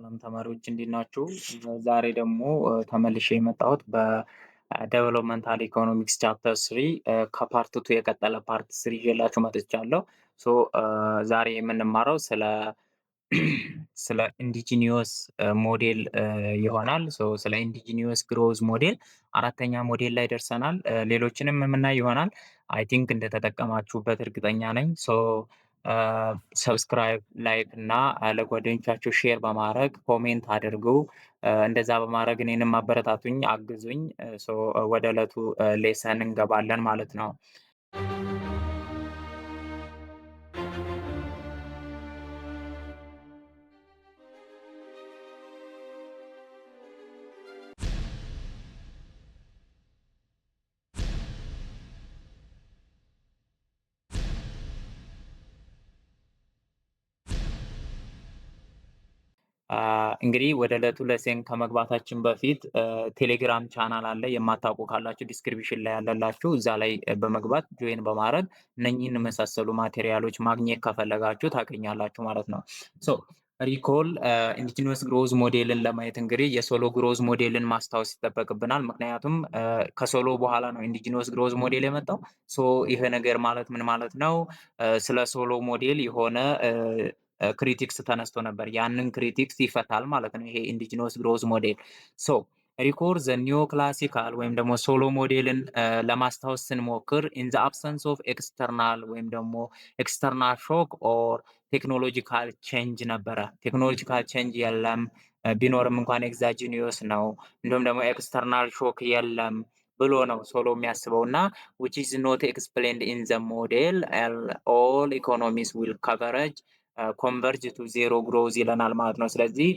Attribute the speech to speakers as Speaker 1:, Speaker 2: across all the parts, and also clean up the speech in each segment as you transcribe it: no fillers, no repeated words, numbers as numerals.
Speaker 1: ሰላም ተማሪዎች እንዴት ናችሁ? ዛሬ ደግሞ ተመልሼ የመጣሁት በዴቨሎፕመንታል ኢኮኖሚክስ ቻፕተር ስሪ ከፓርት ቱ የቀጠለ ፓርት ስሪ ይዤላችሁ መጥቻለሁ። ዛሬ የምንማረው ስለ ኢንዲጂኒየስ ሞዴል ይሆናል። ስለ ኢንዲጂኒየስ ግሮዝ ሞዴል አራተኛ ሞዴል ላይ ደርሰናል። ሌሎችንም የምናይ ይሆናል። አይ ቲንክ እንደተጠቀማችሁበት እርግጠኛ ነኝ። ሰብስክራይብ፣ ላይክ እና ለጓደኞቻችሁ ሼር በማድረግ ኮሜንት አድርጉ። እንደዛ በማድረግ እኔንም አበረታቱኝ፣ አግዙኝ። ወደ ዕለቱ ሌሰን እንገባለን ማለት ነው። እንግዲህ ወደ ዕለቱ ሌሰን ከመግባታችን በፊት ቴሌግራም ቻናል አለ። የማታውቁ ካላችሁ ዲስክሪፕሽን ላይ ያለላችሁ እዛ ላይ በመግባት ጆይን በማድረግ እነኚህን የመሳሰሉ ማቴሪያሎች ማግኘት ከፈለጋችሁ ታገኛላችሁ ማለት ነው። ሪኮል ኢንዲጂነስ ግሮዝ ሞዴልን ለማየት እንግዲህ የሶሎ ግሮዝ ሞዴልን ማስታወስ ይጠበቅብናል። ምክንያቱም ከሶሎ በኋላ ነው ኢንዲጂነስ ግሮዝ ሞዴል የመጣው። ይሄ ነገር ማለት ምን ማለት ነው? ስለ ሶሎ ሞዴል የሆነ ክሪቲክስ ተነስቶ ነበር። ያንን ክሪቲክስ ይፈታል ማለት ነው ይሄ ኢንዲጂነስ ግሮዝ ሞዴል። ሪኮርድ ዘ ኒዮ ክላሲካል ወይም ደግሞ ሶሎ ሞዴልን ለማስታወስ ስንሞክር ኢን ዘ አብሰንስ ኦፍ ኤክስተርናል ወይም ደግሞ ኤክስተርናል ሾክ ኦር ቴክኖሎጂካል ቼንጅ ነበረ። ቴክኖሎጂካል ቼንጅ የለም፣ ቢኖርም እንኳን ኤግዛጂኒየስ ነው። እንዲሁም ደግሞ ኤክስተርናል ሾክ የለም ብሎ ነው ሶሎ የሚያስበው እና which is not explained in the model all economies will coverage ኮንቨርጅ ቱ ዜሮ ግሮዝ ይለናል ማለት ነው። ስለዚህ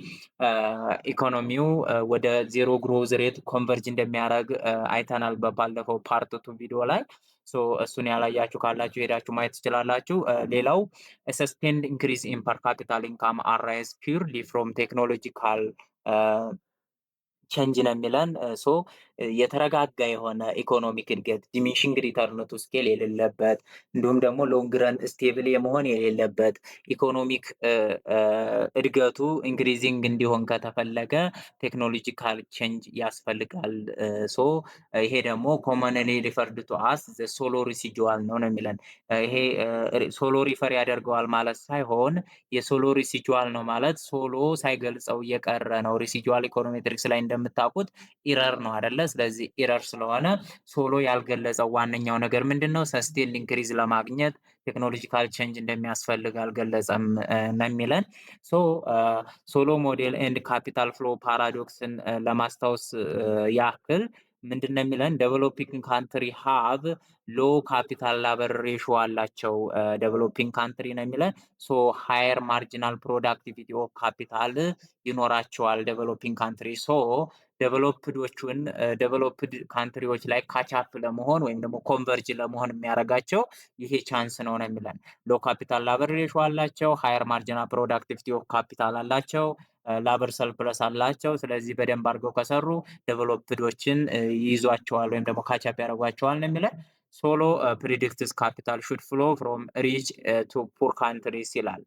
Speaker 1: ኢኮኖሚው ወደ ዜሮ ግሮዝ ሬት ኮንቨርጅ እንደሚያደርግ አይተናል በባለፈው ፓርት ቱ ቪዲዮ ላይ። እሱን ያላያችሁ ካላችሁ ሄዳችሁ ማየት ትችላላችሁ። ሌላው ሰስቴንድ ኢንክሪዝ ኢን ፐር ካፒታል ኢንካም አራይዝ ፒውርሊ ፍሮም ቴክኖሎጂካል ቼንጅ ነው የሚለን። የተረጋጋ የሆነ ኢኮኖሚክ እድገት ዲሚኒሽንግ ሪተርን ቱ ስኬል የሌለበት እንዲሁም ደግሞ ሎንግ ረን ስቴብል የመሆን የሌለበት ኢኮኖሚክ እድገቱ ኢንክሪዚንግ እንዲሆን ከተፈለገ ቴክኖሎጂካል ቼንጅ ያስፈልጋል። ይሄ ደግሞ ኮመንሊ ሪፈርድ ቱ አስ ዘ ሶሎ ሪሲጁዋል ነው የሚለን። ይሄ ሶሎ ሪፈር ያደርገዋል ማለት ሳይሆን የሶሎ ሪሲጁዋል ነው ማለት ሶሎ ሳይገልጸው የቀረ ነው። ሪሲጁዋል ኢኮኖሜትሪክስ ላይ እንደምታውቁት ኢረር ነው አይደለ? ስለዚህ ኢረር ስለሆነ ሶሎ ያልገለጸው ዋነኛው ነገር ምንድነው? ሰስቴን ኢንክሪዝ ለማግኘት ቴክኖሎጂካል ቼንጅ እንደሚያስፈልግ አልገለጸም ነው የሚለን። ሶሎ ሞዴል ኤንድ ካፒታል ፍሎ ፓራዶክስን ለማስታወስ ያክል ምንድነው የሚለን? ዴቨሎፒንግ ካንትሪ ሃቭ ሎ ካፒታል ላበር ሬሾ አላቸው። ዴቨሎፒንግ ካንትሪ ነው የሚለን። ሃየር ማርጂናል ፕሮዳክቲቪቲ ኦፍ ካፒታል ይኖራቸዋል ዴቨሎፒንግ ካንትሪ። ዴቨሎፕዶቹን ዴቨሎፕድ ካንትሪዎች ላይ ካቻፕ ለመሆን ወይም ደግሞ ኮንቨርጅ ለመሆን የሚያደርጋቸው ይሄ ቻንስ ነው የሚለን። ሎ ካፒታል ላበር ሬሾ አላቸው፣ ሃየር ማርጂናል ፕሮዳክቲቪቲ ኦፍ ካፒታል አላቸው፣ ላበር ሰርፕለስ አላቸው። ስለዚህ በደንብ አድርገው ከሰሩ ዴቨሎፕዶችን ይይዟቸዋል ወይም ደግሞ ካቻፕ ያደርጓቸዋል ነው የሚለን። ሶሎ ፕሪዲክትስ ካፒታል ሹድ ፍሎ ፍሮም ሪች ቱ ፑር ካንትሪስ ይላል።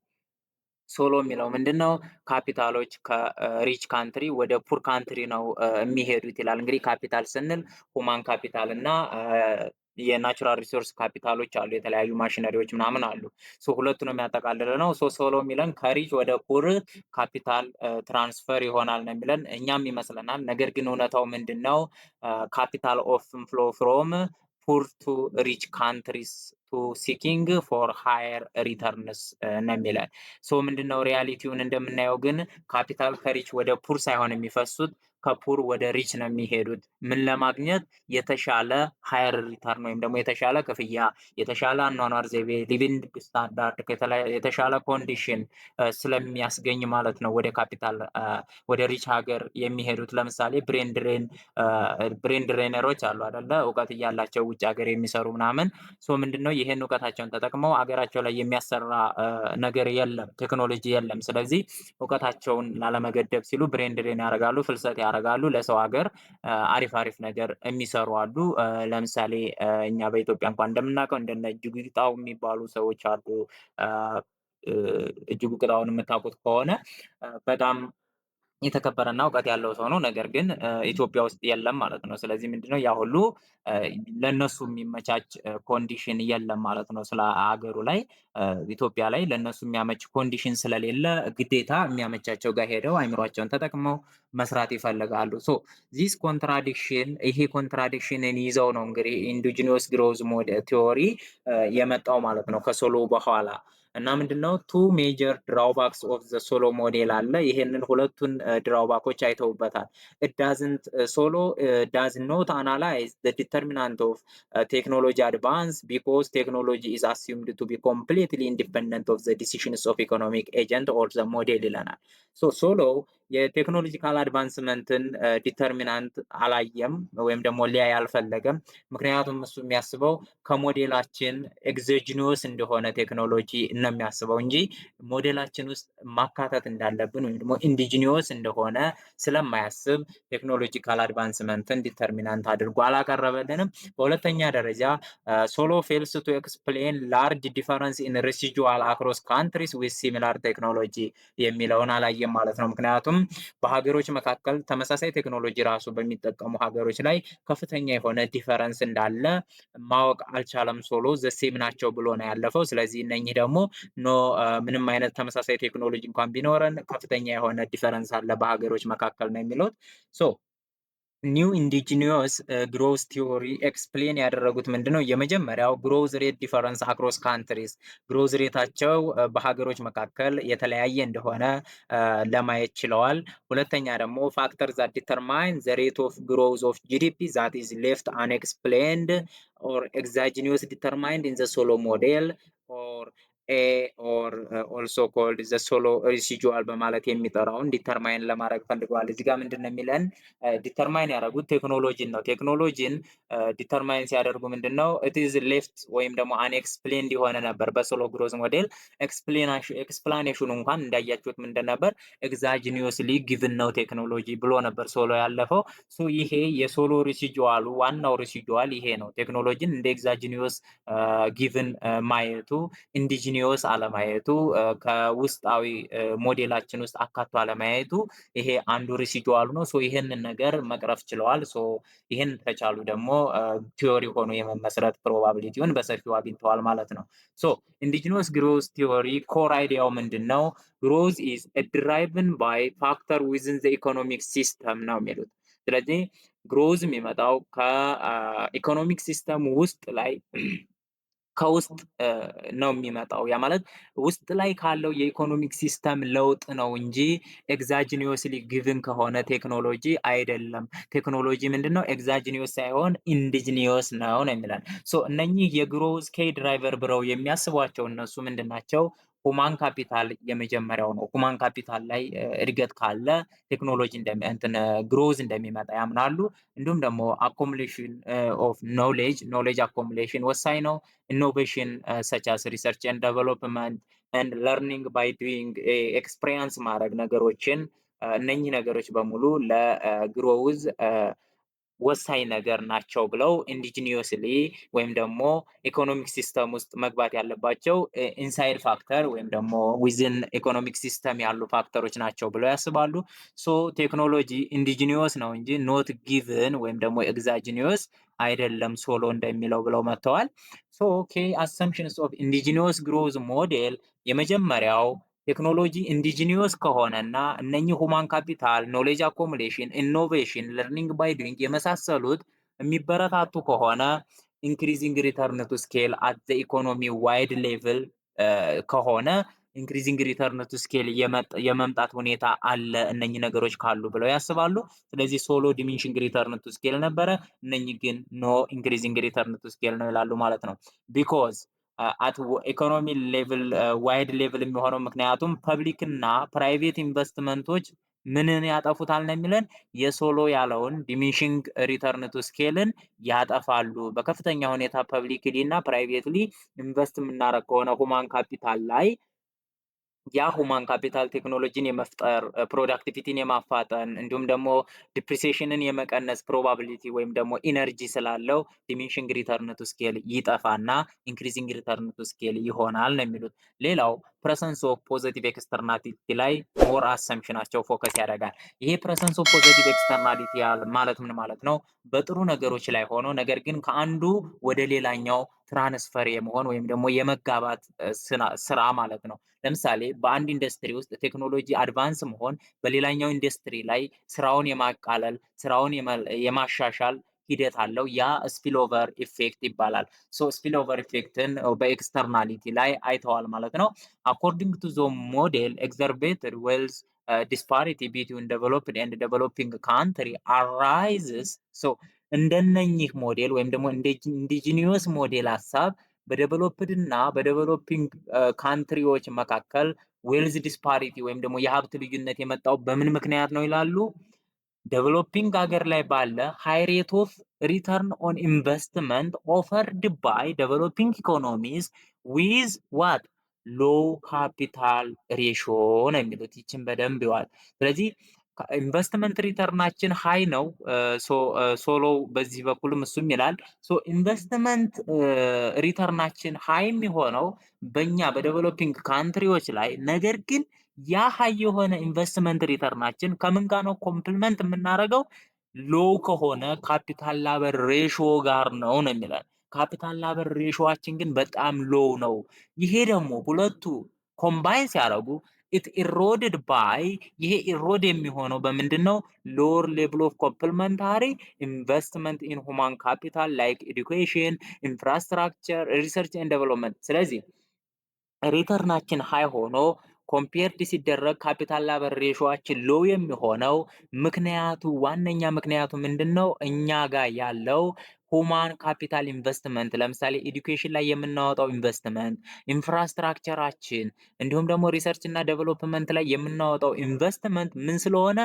Speaker 1: ሶሎ የሚለው ምንድን ነው? ካፒታሎች ከሪች ካንትሪ ወደ ፑር ካንትሪ ነው የሚሄዱት ይላል። እንግዲህ ካፒታል ስንል ሁማን ካፒታል እና የናቹራል ሪሶርስ ካፒታሎች አሉ፣ የተለያዩ ማሽነሪዎች ምናምን አሉ። ሁለቱን የሚያጠቃልል ነው። ሶሎ የሚለን ከሪች ወደ ፑር ካፒታል ትራንስፈር ይሆናል ነው የሚለን። እኛም ይመስለናል። ነገር ግን እውነታው ምንድን ነው? ካፒታል ኦፍን ፍሎ ፍሮም ፑር ቱ ሪች ካንትሪስ ቱ ሲኪንግ ፎር ሃየር ሪተርንስ ነው የሚለን። ምንድነው ሪያሊቲውን እንደምናየው ግን ካፒታል ከሪች ወደ ፑር ሳይሆን የሚፈሱት ከፑር ወደ ሪች ነው የሚሄዱት። ምን ለማግኘት? የተሻለ ሃየር ሪተርን ወይም ደግሞ የተሻለ ክፍያ፣ የተሻለ አኗኗር ዘይቤ ሊቪንግ ስታንዳርድ፣ የተሻለ ኮንዲሽን ስለሚያስገኝ ማለት ነው ወደ ካፒታል ወደ ሪች ሀገር የሚሄዱት። ለምሳሌ ብሬን ድሬነሮች አሉ አይደለ? እውቀት እያላቸው ውጭ ሀገር የሚሰሩ ምናምን። ምንድነው ይሄን እውቀታቸውን ተጠቅመው ሀገራቸው ላይ የሚያሰራ ነገር የለም፣ ቴክኖሎጂ የለም። ስለዚህ እውቀታቸውን ላለመገደብ ሲሉ ብሬን ድሬን ያደርጋሉ፣ ፍልሰት ያደርጋሉ። ለሰው ሀገር አሪፍ ነገር የሚሰሩ አሉ። ለምሳሌ እኛ በኢትዮጵያ እንኳን እንደምናውቀው እንደነ እጅጉ ቅጣው የሚባሉ ሰዎች አሉ። እጅጉ ቅጣውን የምታውቁት ከሆነ በጣም የተከበረና እውቀት ያለው ሰው ነው። ነገር ግን ኢትዮጵያ ውስጥ የለም ማለት ነው። ስለዚህ ምንድነው ያ ሁሉ ለነሱ የሚመቻች ኮንዲሽን የለም ማለት ነው። ስለ አገሩ ላይ ኢትዮጵያ ላይ ለነሱ የሚያመች ኮንዲሽን ስለሌለ ግዴታ የሚያመቻቸው ጋር ሄደው አይምሯቸውን ተጠቅመው መስራት ይፈልጋሉ። ሶ ዚስ ኮንትራዲክሽን ይሄ ኮንትራዲክሽንን ይዘው ነው እንግዲህ ኢንዲጂኒየስ ግሮዝ ቲዎሪ የመጣው ማለት ነው ከሶሎ በኋላ እና ምንድነው ቱ ሜጀር ድራውባክስ ኦፍ ዘ ሶሎ ሞዴል አለ። ይሄንን ሁለቱን ድራውባኮች አይተውበታል። ሶሎ ዳዝ ኖት አናላይዝ ዘ ዲተርሚናንት ኦፍ ቴክኖሎጂ አድቫንስ ቢኮዝ ቴክኖሎጂ ኢዝ አሲዩምድ ቱ ቢ ኮምፕሊትሊ ኢንዲፐንደንት ኦፍ ዘ ዲሲሽንስ ኦፍ ኢኮኖሚክ ኤጀንት ኦር ዘ ሞዴል ይለናል። ሶሎ የቴክኖሎጂካል አድቫንስመንትን ዲተርሚናንት አላየም ወይም ደግሞ ሊያይ አልፈለገም። ምክንያቱም እሱ የሚያስበው ከሞዴላችን ኤግዞጂኒየስ እንደሆነ ቴክኖሎጂ ነው የሚያስበው እንጂ ሞዴላችን ውስጥ ማካተት እንዳለብን ወይም ደግሞ ኢንዲጂኒየስ እንደሆነ ስለማያስብ ቴክኖሎጂካል አድቫንስመንትን ዲተርሚናንት አድርጎ አላቀረበልንም። በሁለተኛ ደረጃ ሶሎ ፌልስ ቱ ኤክስፕሌን ላርጅ ዲፈረንስ ኢን ሬሲጁዋል አክሮስ ካንትሪስ ዊዝ ሲሚላር ቴክኖሎጂ የሚለውን አላየም ማለት ነው። ምክንያቱም በሀገሮች መካከል ተመሳሳይ ቴክኖሎጂ ራሱ በሚጠቀሙ ሀገሮች ላይ ከፍተኛ የሆነ ዲፈረንስ እንዳለ ማወቅ አልቻለም። ሶሎ ዘሴም ናቸው ብሎ ነው ያለፈው። ስለዚህ እነኚህ ደግሞ ምንም አይነት ተመሳሳይ ቴክኖሎጂ እንኳን ቢኖረን ከፍተኛ የሆነ ዲፈረንስ አለ በሀገሮች መካከል ነው የሚሉት። ኒው ኢንዲጂኒየስ ግሮዝ ቲዮሪ ኤክስፕሌን ያደረጉት ምንድነው? የመጀመሪያው ግሮዝ ሬት ዲፈረንስ አክሮስ ካንትሪስ ግሮዝ ሬታቸው በሀገሮች መካከል የተለያየ እንደሆነ ለማየት ችለዋል። ሁለተኛ ደግሞ ፋክተር ዛት ዲተርማይን ዘ ሬት ኦፍ ግሮዝ ኦፍ ጂዲፒ ዛት ኢዝ ሌፍት አንኤክስፕሌንድ ኦር ኤግዛጂኒየስ ዲተርማይንድ ኢን ዘ ሶሎ ሞዴል ኦር ኦር ኦልሶ ኮልድ ዘ ሶሎ ሪሲጁዋል በማለት የሚጠራውን ዲተርማይን ለማድረግ ፈልገዋል። እዚህ ጋር ምንድን ነው የሚለን? ዲተርማይን ያደረጉት ቴክኖሎጂን ነው። ቴክኖሎጂን ዲተርማይን ሲያደርጉ ምንድን ነው ኢት ኢዝ ሌፍት ወይም ደግሞ አንኤክስፕሌንድ የሆነ ነበር። በሶሎ ግሮዝ ሞዴል ኤክስፕላኔሽኑ እንኳን እንዳያችሁት ምንድን ነበር? ኤግዛጂኒየስሊ ጊቭን ነው ቴክኖሎጂ ብሎ ነበር ሶሎ ያለፈው። ይሄ የሶሎ ሪሲጁዋሉ ዋናው ሪሲጁዋል ይሄ ነው። ቴክኖሎጂን እንደ ኤግዛጂኒየስ ጊቭን ማየቱ ኢንዲጂኒየስ አለማየቱ ከውስጣዊ ሞዴላችን ውስጥ አካቶ አለማየቱ ይሄ አንዱ ሪሲጁዋሉ ነው። ይሄንን ነገር መቅረፍ ችለዋል። ይሄን ከቻሉ ደግሞ ቲዮሪ ሆኖ የመመስረት ፕሮባቢሊቲውን በሰፊው አግኝተዋል ማለት ነው። ኢንዲጂኒየስ ግሮዝ ቲዮሪ ኮር አይዲያው ምንድን ነው? ግሮዝ ኢዝ ድራይቭን ባይ ፋክተር ዊዝን ዘ ኢኮኖሚክ ሲስተም ነው የሚሉት። ስለዚህ ግሮዝ የሚመጣው ከኢኮኖሚክ ሲስተም ውስጥ ላይ ከውስጥ ነው የሚመጣው። ያ ማለት ውስጥ ላይ ካለው የኢኮኖሚክ ሲስተም ለውጥ ነው እንጂ ኤግዛጂኒየስሊ ጊቭን ከሆነ ቴክኖሎጂ አይደለም። ቴክኖሎጂ ምንድነው? ኤግዛጂኒየስ ሳይሆን ኢንዲጂኒየስ ነው የሚለን። እነኚህ የግሮዝ ኬይ ድራይቨር ብለው የሚያስቧቸው እነሱ ምንድናቸው? ሁማን ካፒታል የመጀመሪያው ነው። ሁማን ካፒታል ላይ እድገት ካለ ቴክኖሎጂ ግሮዝ እንደሚመጣ ያምናሉ። እንዲሁም ደግሞ አኮሙሌሽን ኦፍ ኖሌጅ አኮሙሌሽን ወሳኝ ነው። ኢኖቬሽን ሰች አስ ሪሰርች ኤንድ ዴቨሎፕመንት ኤንድ ለርኒንግ ባይ ዱይንግ ኤክስፔሪንስ ማድረግ ነገሮችን እነኚህ ነገሮች በሙሉ ለግሮዝ ወሳኝ ነገር ናቸው ብለው ኢንዲጂኒየስሊ ወይም ደግሞ ኢኮኖሚክ ሲስተም ውስጥ መግባት ያለባቸው ኢንሳይድ ፋክተር ወይም ደግሞ ዊዝን ኢኮኖሚክ ሲስተም ያሉ ፋክተሮች ናቸው ብለው ያስባሉ። ቴክኖሎጂ ኢንዲጂኒየስ ነው እንጂ ኖት ጊቭን ወይም ደግሞ ኤግዛጂኒየስ አይደለም ሶሎ እንደሚለው ብለው መጥተዋል። አሰምፕሽንስ ኦፍ ኢንዲጂኒየስ ግሮዝ ሞዴል የመጀመሪያው ቴክኖሎጂ ኢንዲጂኒየስ ከሆነና እነኚህ ሁማን ካፒታል፣ ኖሌጅ አኮሙሌሽን፣ ኢኖቬሽን፣ ለርኒንግ ባይ ዱይንግ የመሳሰሉት የሚበረታቱ ከሆነ ኢንክሪዚንግ ሪተርን ቱ ስኬል አት ዘ ኢኮኖሚ ዋይድ ሌቭል ከሆነ ኢንክሪዚንግ ሪተርን ቱ ስኬል የመምጣት ሁኔታ አለ እነኚህ ነገሮች ካሉ ብለው ያስባሉ። ስለዚህ ሶሎ ዲሚኒሽንግ ሪተርን ቱ ስኬል ነበረ፣ እነኚህ ግን ኖ ኢንክሪዚንግ ሪተርን ቱ ስኬል ነው ይላሉ ማለት ነው። ቢኮዝ አት ኢኮኖሚ ሌቭል ዋይድ ሌቭል የሚሆነው ምክንያቱም ፐብሊክ እና ፕራይቬት ኢንቨስትመንቶች ምንን ያጠፉታል ነው የሚለን? የሶሎ ያለውን ዲሚኒሽንግ ሪተርን ቱ ስኬልን ያጠፋሉ። በከፍተኛ ሁኔታ ፐብሊክሊ እና ፕራይቬትሊ ኢንቨስት የምናደርግ ከሆነ ሁማን ካፒታል ላይ ያ ሁማን ካፒታል ቴክኖሎጂን የመፍጠር ፕሮዳክቲቪቲን የማፋጠን እንዲሁም ደግሞ ዲፕሪሲዬሽንን የመቀነስ ፕሮባቢሊቲ ወይም ደግሞ ኢነርጂ ስላለው ዲሚኒሽንግ ሪተርን ቱ ስኬል ይጠፋና ኢንክሪዚንግ ሪተርን ቱ ስኬል ይሆናል ነው የሚሉት። ሌላው ፕረሰንስ ኦፍ ፖዘቲቭ ኤክስተርናሊቲ ላይ ሞር አሰምሽናቸው ፎከስ ያደርጋል። ይሄ ፕረሰንስ ኦፍ ፖዘቲቭ ኤክስተርናሊቲ ማለት ምን ማለት ነው? በጥሩ ነገሮች ላይ ሆኖ ነገር ግን ከአንዱ ወደ ሌላኛው ትራንስፈር የመሆን ወይም ደግሞ የመጋባት ስራ ማለት ነው። ለምሳሌ በአንድ ኢንዱስትሪ ውስጥ ቴክኖሎጂ አድቫንስ መሆን በሌላኛው ኢንዱስትሪ ላይ ስራውን የማቃለል ስራውን የማሻሻል ሂደት አለው። ያ ስፒልኦቨር ኢፌክት ይባላል። ሶ ስፒልኦቨር ኢፌክትን በኤክስተርናሊቲ ላይ አይተዋል ማለት ነው። አኮርዲንግ ቱ ዞ ሞዴል ኤግዘርቤትድ ዌልዝ ዲስፓሪቲ ቢትዊን ዴቨሎፕድ ኤንድ ዴቨሎፒንግ ካንትሪ አራይዝስ። ሶ እንደነኚህ ሞዴል ወይም ደግሞ ኢንዲጂኒየስ ሞዴል ሀሳብ በዴቨሎፕድ እና በዴቨሎፒንግ ካንትሪዎች መካከል ዌልዝ ዲስፓሪቲ ወይም ደግሞ የሀብት ልዩነት የመጣው በምን ምክንያት ነው ይላሉ። ዴቨሎፒንግ ሀገር ላይ ባለ ሃይ ሬት ኦፍ ሪተርን ኦን ኢንቨስትመንት ኦፈርድ ባይ ዴቨሎፒንግ ኢኮኖሚስ ዊዝ ዋት ሎው ካፒታል ሬሽዮ ነው የሚሉት። ይችን በደንብ ይዋል። ስለዚህ ኢንቨስትመንት ሪተርናችን ሃይ ነው። ሶሎ በዚህ በኩልም እሱም ይላል። ኢንቨስትመንት ሪተርናችን ሃይ የሚሆነው በእኛ በዴቨሎፒንግ ካንትሪዎች ላይ ነገር ግን ያ ሃይ የሆነ ኢንቨስትመንት ሪተርናችን ከምን ጋር ነው ኮምፕሊመንት የምናደርገው? ሎው ከሆነ ካፒታል ላበር ሬሾ ጋር ነው የሚለን። ካፒታል ላበር ሬሾዋችን ግን በጣም ሎው ነው። ይሄ ደግሞ ሁለቱ ኮምባይን ሲያደርጉ ኢት ኢሮድድ ባይ ይሄ ኢሮድ የሚሆነው በምንድን ነው? ሎወር ሌቭል ኦፍ ኮምፕሊመንታሪ ኢንቨስትመንት ኢን ሁማን ካፒታል ላይክ ኤዱኬሽን፣ ኢንፍራስትራክቸር፣ ሪሰርች ኤንድ ዴቨሎፕመንት። ስለዚህ ሪተርናችን ሃይ ሆኖ ኮምፔርድ ሲደረግ ካፒታል ላበር ሬሾዋችን ሎው የሚሆነው ምክንያቱ ዋነኛ ምክንያቱ ምንድን ነው? እኛ ጋር ያለው ሁማን ካፒታል ኢንቨስትመንት ለምሳሌ ኤዱኬሽን ላይ የምናወጣው ኢንቨስትመንት፣ ኢንፍራስትራክቸራችን እንዲሁም ደግሞ ሪሰርች እና ዴቨሎፕመንት ላይ የምናወጣው ኢንቨስትመንት ምን ስለሆነ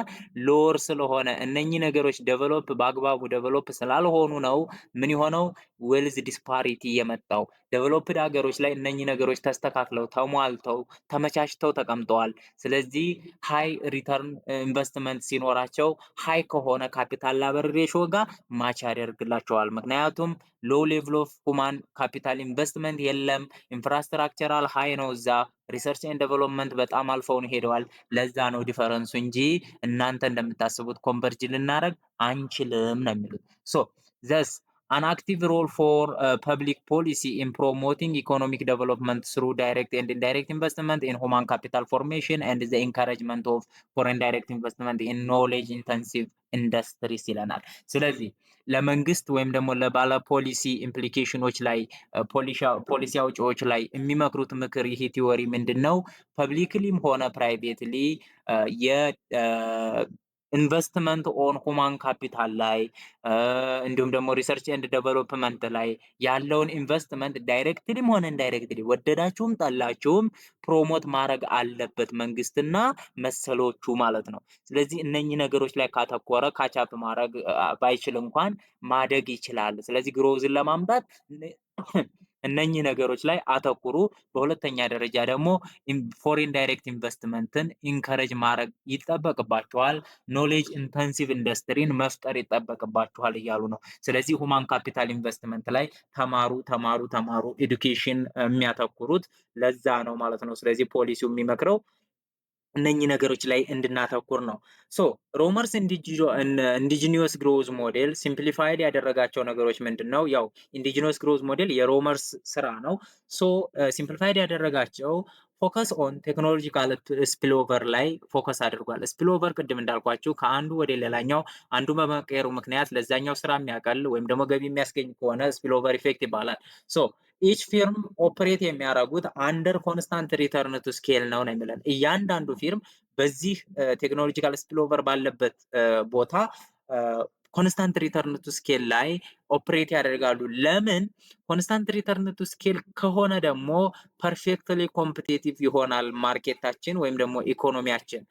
Speaker 1: ሎወር ስለሆነ እነኚህ ነገሮች ዴቨሎፕ በአግባቡ ዴቨሎፕ ስላልሆኑ ነው ምን የሆነው ዌልዝ ዲስፓሪቲ የመጣው። ዴቨሎፕድ ሀገሮች ላይ እነኚህ ነገሮች ተስተካክለው ተሟልተው ተመቻችተው ተቀምጠዋል። ስለዚህ ሃይ ሪተርን ኢንቨስትመንት ሲኖራቸው ሃይ ከሆነ ካፒታል ላበር ሬሾ ጋር ማች ያደርግላቸዋል። ምክንያቱም ሎው ሌቭል ኦፍ ሁማን ካፒታል ኢንቨስትመንት የለም። ኢንፍራስትራክቸራል ሃይ ነው እዛ። ሪሰርች ኤንድ ዴቨሎፕመንት በጣም አልፈውን ሄደዋል። ለዛ ነው ዲፈረንሱ እንጂ እናንተ እንደምታስቡት ኮንቨርጅ ልናደርግ አንችልም ነው የሚሉት። ሶ ዘስ an active role for public policy in promoting economic development through direct and indirect investment in human capital formation and the encouragement of foreign direct investment in knowledge intensive industries ይለናል። ስለዚህ ለመንግስት ወይም ደግሞ ለባለ ፖሊሲ ኢምፕሊኬሽኖች ላይ ፖሊሲ አውጪዎች ላይ የሚመክሩት ምክር ይሄ ቲዎሪ ምንድን ነው? ፐብሊክሊም ሆነ ፕራይቬትሊ ኢንቨስትመንት ኦን ሁማን ካፒታል ላይ እንዲሁም ደግሞ ሪሰርች ኤንድ ዴቨሎፕመንት ላይ ያለውን ኢንቨስትመንት ዳይሬክትሊም ሆነ ኢንዳይሬክትሊ ወደዳችሁም ጠላችሁም ፕሮሞት ማድረግ አለበት መንግስትና መሰሎቹ ማለት ነው። ስለዚህ እነኚህ ነገሮች ላይ ካተኮረ ካቻፕ ማድረግ ባይችል እንኳን ማደግ ይችላል። ስለዚህ ግሮዝን ለማምጣት እነኚህ ነገሮች ላይ አተኩሩ። በሁለተኛ ደረጃ ደግሞ ፎሬን ዳይሬክት ኢንቨስትመንትን ኢንከረጅ ማድረግ ይጠበቅባቸዋል። ኖሌጅ ኢንተንሲቭ ኢንዱስትሪን መፍጠር ይጠበቅባቸዋል እያሉ ነው። ስለዚህ ሁማን ካፒታል ኢንቨስትመንት ላይ ተማሩ። ኤዱኬሽን የሚያተኩሩት ለዛ ነው ማለት ነው። ስለዚህ ፖሊሲው የሚመክረው እነኚህ ነገሮች ላይ እንድናተኩር ነው። ሶ ሮመርስ ኢንዲጂኒየስ ግሮዝ ሞዴል ሲምፕሊፋይድ ያደረጋቸው ነገሮች ምንድን ነው? ያው ኢንዲጂኒየስ ግሮዝ ሞዴል የሮመርስ ስራ ነው። ሶ ሲምፕሊፋይድ ያደረጋቸው ፎከስ ኦን ቴክኖሎጂካል ስፒልኦቨር ላይ ፎከስ አድርጓል። ስፒልኦቨር ቅድም እንዳልኳችሁ ከአንዱ ወደ ሌላኛው አንዱ በመቀየሩ ምክንያት ለዛኛው ስራ የሚያቀል ወይም ደግሞ ገቢ የሚያስገኝ ከሆነ ስፒልኦቨር ኢፌክት ይባላል። ሶ ኢች ፊርም ኦፕሬት የሚያደርጉት አንደር ኮንስታንት ሪተርን ቱ ስኬል ነው የሚለን። እያንዳንዱ ፊርም በዚህ ቴክኖሎጂካል ስፒልኦቨር ባለበት ቦታ ኮንስታንት ሪተርን ቱ ስኬል ላይ ኦፕሬት ያደርጋሉ። ለምን? ኮንስታንት ሪተርን ቱ ስኬል ከሆነ ደግሞ ፐርፌክትሊ ኮምፒቲቲቭ ይሆናል ማርኬታችን ወይም ደግሞ ኢኮኖሚያችን።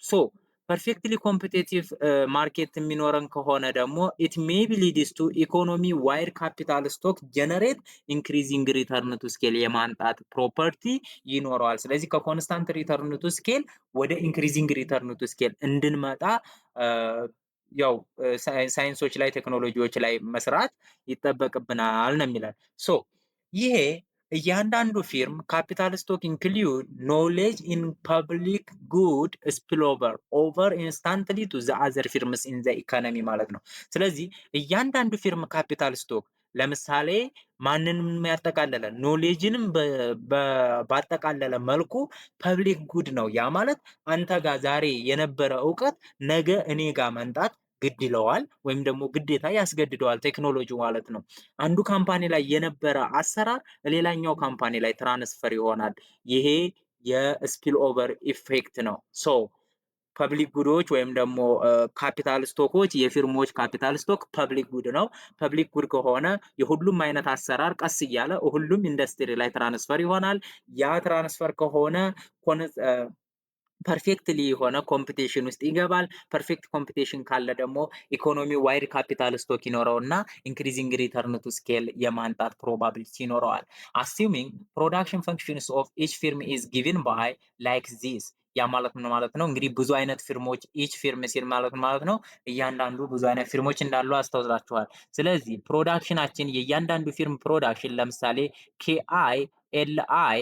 Speaker 1: ሶ ፐርፌክትሊ ኮምፒቲቲቭ ማርኬት የሚኖረን ከሆነ ደግሞ ኢት ሜይ ቢ ሊድስ ቱ ኢኮኖሚ ዋይድ ካፒታል ስቶክ ጀነሬት ኢንክሪዚንግ ሪተርን ቱ ስኬል የማንጣት ፕሮፐርቲ ይኖረዋል። ስለዚህ ከኮንስታንት ሪተርን ቱ ስኬል ወደ ኢንክሪዚንግ ሪተርን ቱ ስኬል እንድንመጣ ያው ሳይንሶች ላይ ቴክኖሎጂዎች ላይ መስራት ይጠበቅብናል ነው የሚላል። ሶ ይሄ እያንዳንዱ ፊርም ካፒታል ስቶክ ኢንክሉድ ኖሌጅ ኢን ፐብሊክ ጉድ ስፒልኦቨር ኦቨር ኢንስታንትሊ ቱ ዘ አዘር ፊርምስ ኢን ዘ ኢኮኖሚ ማለት ነው። ስለዚህ እያንዳንዱ ፊርም ካፒታል ስቶክ ለምሳሌ ማንንም ያጠቃለለ ኖሌጅንም ባጠቃለለ መልኩ ፐብሊክ ጉድ ነው። ያ ማለት አንተ ጋር ዛሬ የነበረ እውቀት ነገ እኔ ጋር መምጣት ግድ ይለዋል ወይም ደግሞ ግዴታ ያስገድደዋል ቴክኖሎጂ ማለት ነው። አንዱ ካምፓኒ ላይ የነበረ አሰራር ሌላኛው ካምፓኒ ላይ ትራንስፈር ይሆናል። ይሄ የስፒል ኦቨር ኢፌክት ነው። ሶ ፐብሊክ ጉዶች ወይም ደግሞ ካፒታል ስቶኮች የፊርሞች ካፒታል ስቶክ ፐብሊክ ጉድ ነው። ፐብሊክ ጉድ ከሆነ የሁሉም አይነት አሰራር ቀስ እያለ ሁሉም ኢንዱስትሪ ላይ ትራንስፈር ይሆናል። ያ ትራንስፈር ከሆነ ፐርፌክትሊ የሆነ ኮምፒቴሽን ውስጥ ይገባል። ፐርፌክት ኮምፒቴሽን ካለ ደግሞ ኢኮኖሚ ዋይድ ካፒታል ስቶክ ይኖረውና ኢንክሪዚንግ ሪተርን ቱ ስኬል የማንጣት ፕሮባቢሊቲ ይኖረዋል። አሲዩሚንግ ፕሮዳክሽን ፈንክሽንስ ኦፍ ኢች ፊርም ኢዝ ጊቭን ባይ ላይክ ዚስ ያ ማለት ምን ማለት ነው? እንግዲህ ብዙ አይነት ፊርሞች ኢች ፊርም ሲል ማለት ነው እያንዳንዱ ብዙ አይነት ፊርሞች እንዳሉ አስታውሳችኋል። ስለዚህ ፕሮዳክሽናችን የእያንዳንዱ ፊርም ፕሮዳክሽን ለምሳሌ ኬአይ ኤልአይ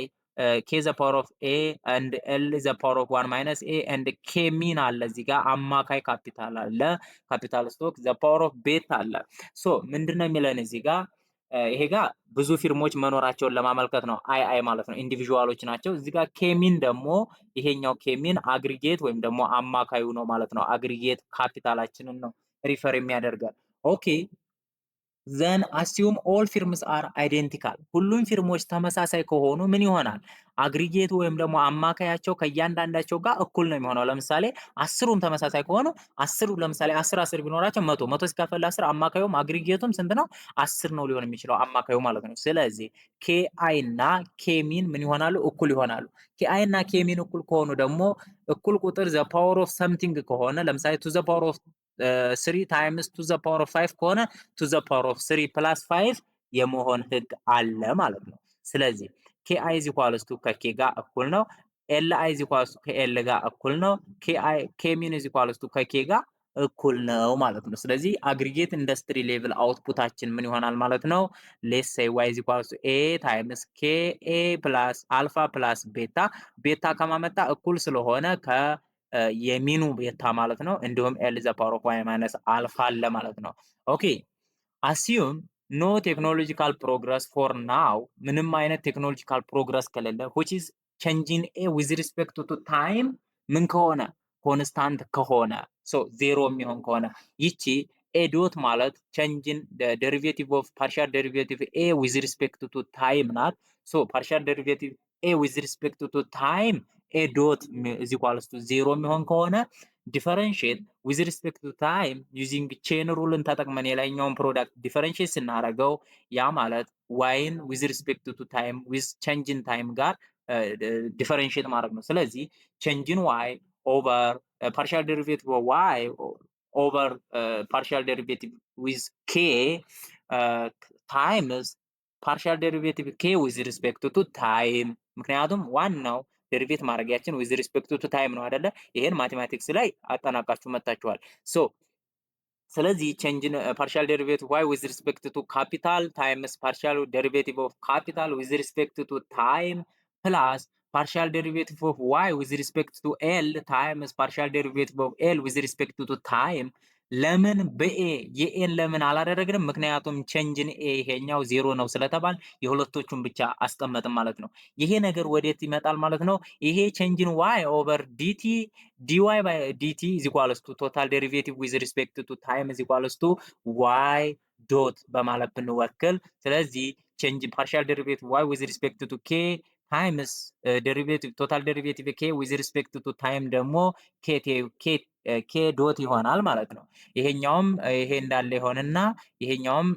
Speaker 1: k the power of a and l the power of 1 minus a and k ሚን አለ እዚህ ጋር አማካይ ካፒታል አለ ካፒታል ስቶክ the power of ቤታ አለ። ሶ ምንድነው የሚለን እዚህ ጋር ይሄ ጋር ብዙ ፊርሞች መኖራቸውን ለማመልከት ነው። አይ ማለት ነው ኢንዲቪዥዋሎች ናቸው። እዚህ ጋር ኬሚን ደግሞ ይሄኛው ኬሚን አግሪጌት ወይም ደግሞ አማካዩ ነው ማለት ነው። አግሪጌት ካፒታላችንን ነው ሪፈር የሚያደርጋል። ኦኬ ዘን አሲዩም ኦል ፊርምስ አር አይዴንቲካል ሁሉም ፊርሞች ተመሳሳይ ከሆኑ ምን ይሆናል? አግሪጌቱ ወይም ደግሞ አማካያቸው ከእያንዳንዳቸው ጋር እኩል ነው የሚሆነው። ለምሳሌ አስሩም ተመሳሳይ ከሆኑ አስሩ ለምሳሌ 10 ቢኖራቸው መቶ ሲካፈል 10 አማካዩም አግሪጌቱም ስንት ነው? 10 ነው ሊሆን የሚችለው አማካዩ ማለት ነው። ስለዚህ ኬአይ እና ኬሚን ምን ይሆናሉ? እኩል ይሆናሉ። ኬአይ እና ኬሚን እኩል ከሆኑ ደግሞ እኩል ቁጥር ዘ ፓወር ኦፍ ሰምቲንግ ከሆነ ለምሳሌ ቱ ዘ ፓወር ኦፍ 3 ታይምስ ቱ ዘ ፓወር ኦፍ 5 ከሆነ ቱ ዘ ፓወር ኦፍ 3 ፕላስ 5 የመሆን ህግ አለ ማለት ነው። ስለዚህ ኬ አይ ኢዝ ኢኳልስ ቱ ከኬ ጋር እኩል ነው። ኤል አይ ኢዝ ኢኳልስ ቱ ከኤል ጋር እኩል ነው። ኬ ሚን ኢዝ ኢኳልስ ቱ ከኬ ጋር እኩል ነው ማለት ነው። ስለዚህ አግሪጌት ኢንዱስትሪ ሌቭል አውትፑታችን ምን ይሆናል ማለት ነው? ሌትስ ሴይ ዋይ ኢዝ ኢኳልስ ቱ ኤ ታይምስ ኬ ኤ ፕላስ አልፋ ፕላስ ቤታ ቤታ ከማመጣ እኩል ስለሆነ ከ የሚኑ ቤታ ማለት ነው። እንዲሁም ኤል ዘ ፓወር ኦፍ ዋይ ማይነስ አልፋ አለ ማለት ነው። ኦኬ አሲዩም ኖ ቴክኖሎጂካል ፕሮግረስ ፎር ናው ምንም አይነት ቴክኖሎጂካል ፕሮግረስ ከሌለ which is changing a with respect to time ምን ከሆነ ኮንስታንት ከሆነ ሶ ዜሮ የሚሆን ከሆነ ይቺ ኤ ዶት ማለት ቼንጅን ዴሪቬቲቭ ኦፍ ፓርሻል ዴሪቬቲቭ ኤ with respect to time ናት። ሶ ፓርሻል ዴሪቬቲቭ ኤ with respect to time ኤ ዶት is equals to ዜሮ የሚሆን ከሆነ ዲፈረንሺየት with respect to time using chain ሩልን ተጠቅመን የላይኛውን ፕሮዳክት ዲፈረንሺየት ስናደርገው ያ ማለት ዋይን with respect to time with change in time ጋር ዲፈረንሺየት ማድረግ ነው። ስለዚህ change in y over partial derivative of y over partial derivative with k times partial derivative k with respect to time ምክንያቱም ዋናው ዴሪቬት ማድረጊያችን with respect to time ነው አይደለ? ይሄን ማቴማቲክስ ላይ አጠናቃችሁ መጣችኋል። ሶ ስለዚህ ቼንጅን ፓርሻል ዴሪቬቲቭ y with respect to capital times partial derivative of capital with respect to time plus partial derivative of y with respect to l times partial derivative of l with respect to time ለምን በኤ የኤን ለምን አላደረግንም? ምክንያቱም ቼንጅን ኤ ይሄኛው ዜሮ ነው ስለተባል የሁለቶቹን ብቻ አስቀመጥን ማለት ነው። ይሄ ነገር ወዴት ይመጣል ማለት ነው? ይሄ ቼንጅን ዋይ ኦቨር ዲቲ ዲዋይ ባይ ዲቲ ኢዝ ኢኳልስ ቱ ቶታል ዴሪቬቲቭ ዊዝ ሪስፔክት ቱ ታይም ኢዝ ኢኳልስ ቱ ዋይ ዶት በማለት ብንወክል፣ ስለዚህ ቼንጅ ፓርሻል ዴሪቬቲቭ ዋይ ዊዝ ሪስፔክት ቱ ኬ ታይምስ ዴሪቬቲቭ ቶታል ዴሪቬቲቭ ኬ ዊዝ ሪስፔክት ቱ ታይም ደግሞ ኬ ዶት ይሆናል ማለት ነው። ይሄኛውም ይሄ እንዳለ ይሆንና ይሄኛውም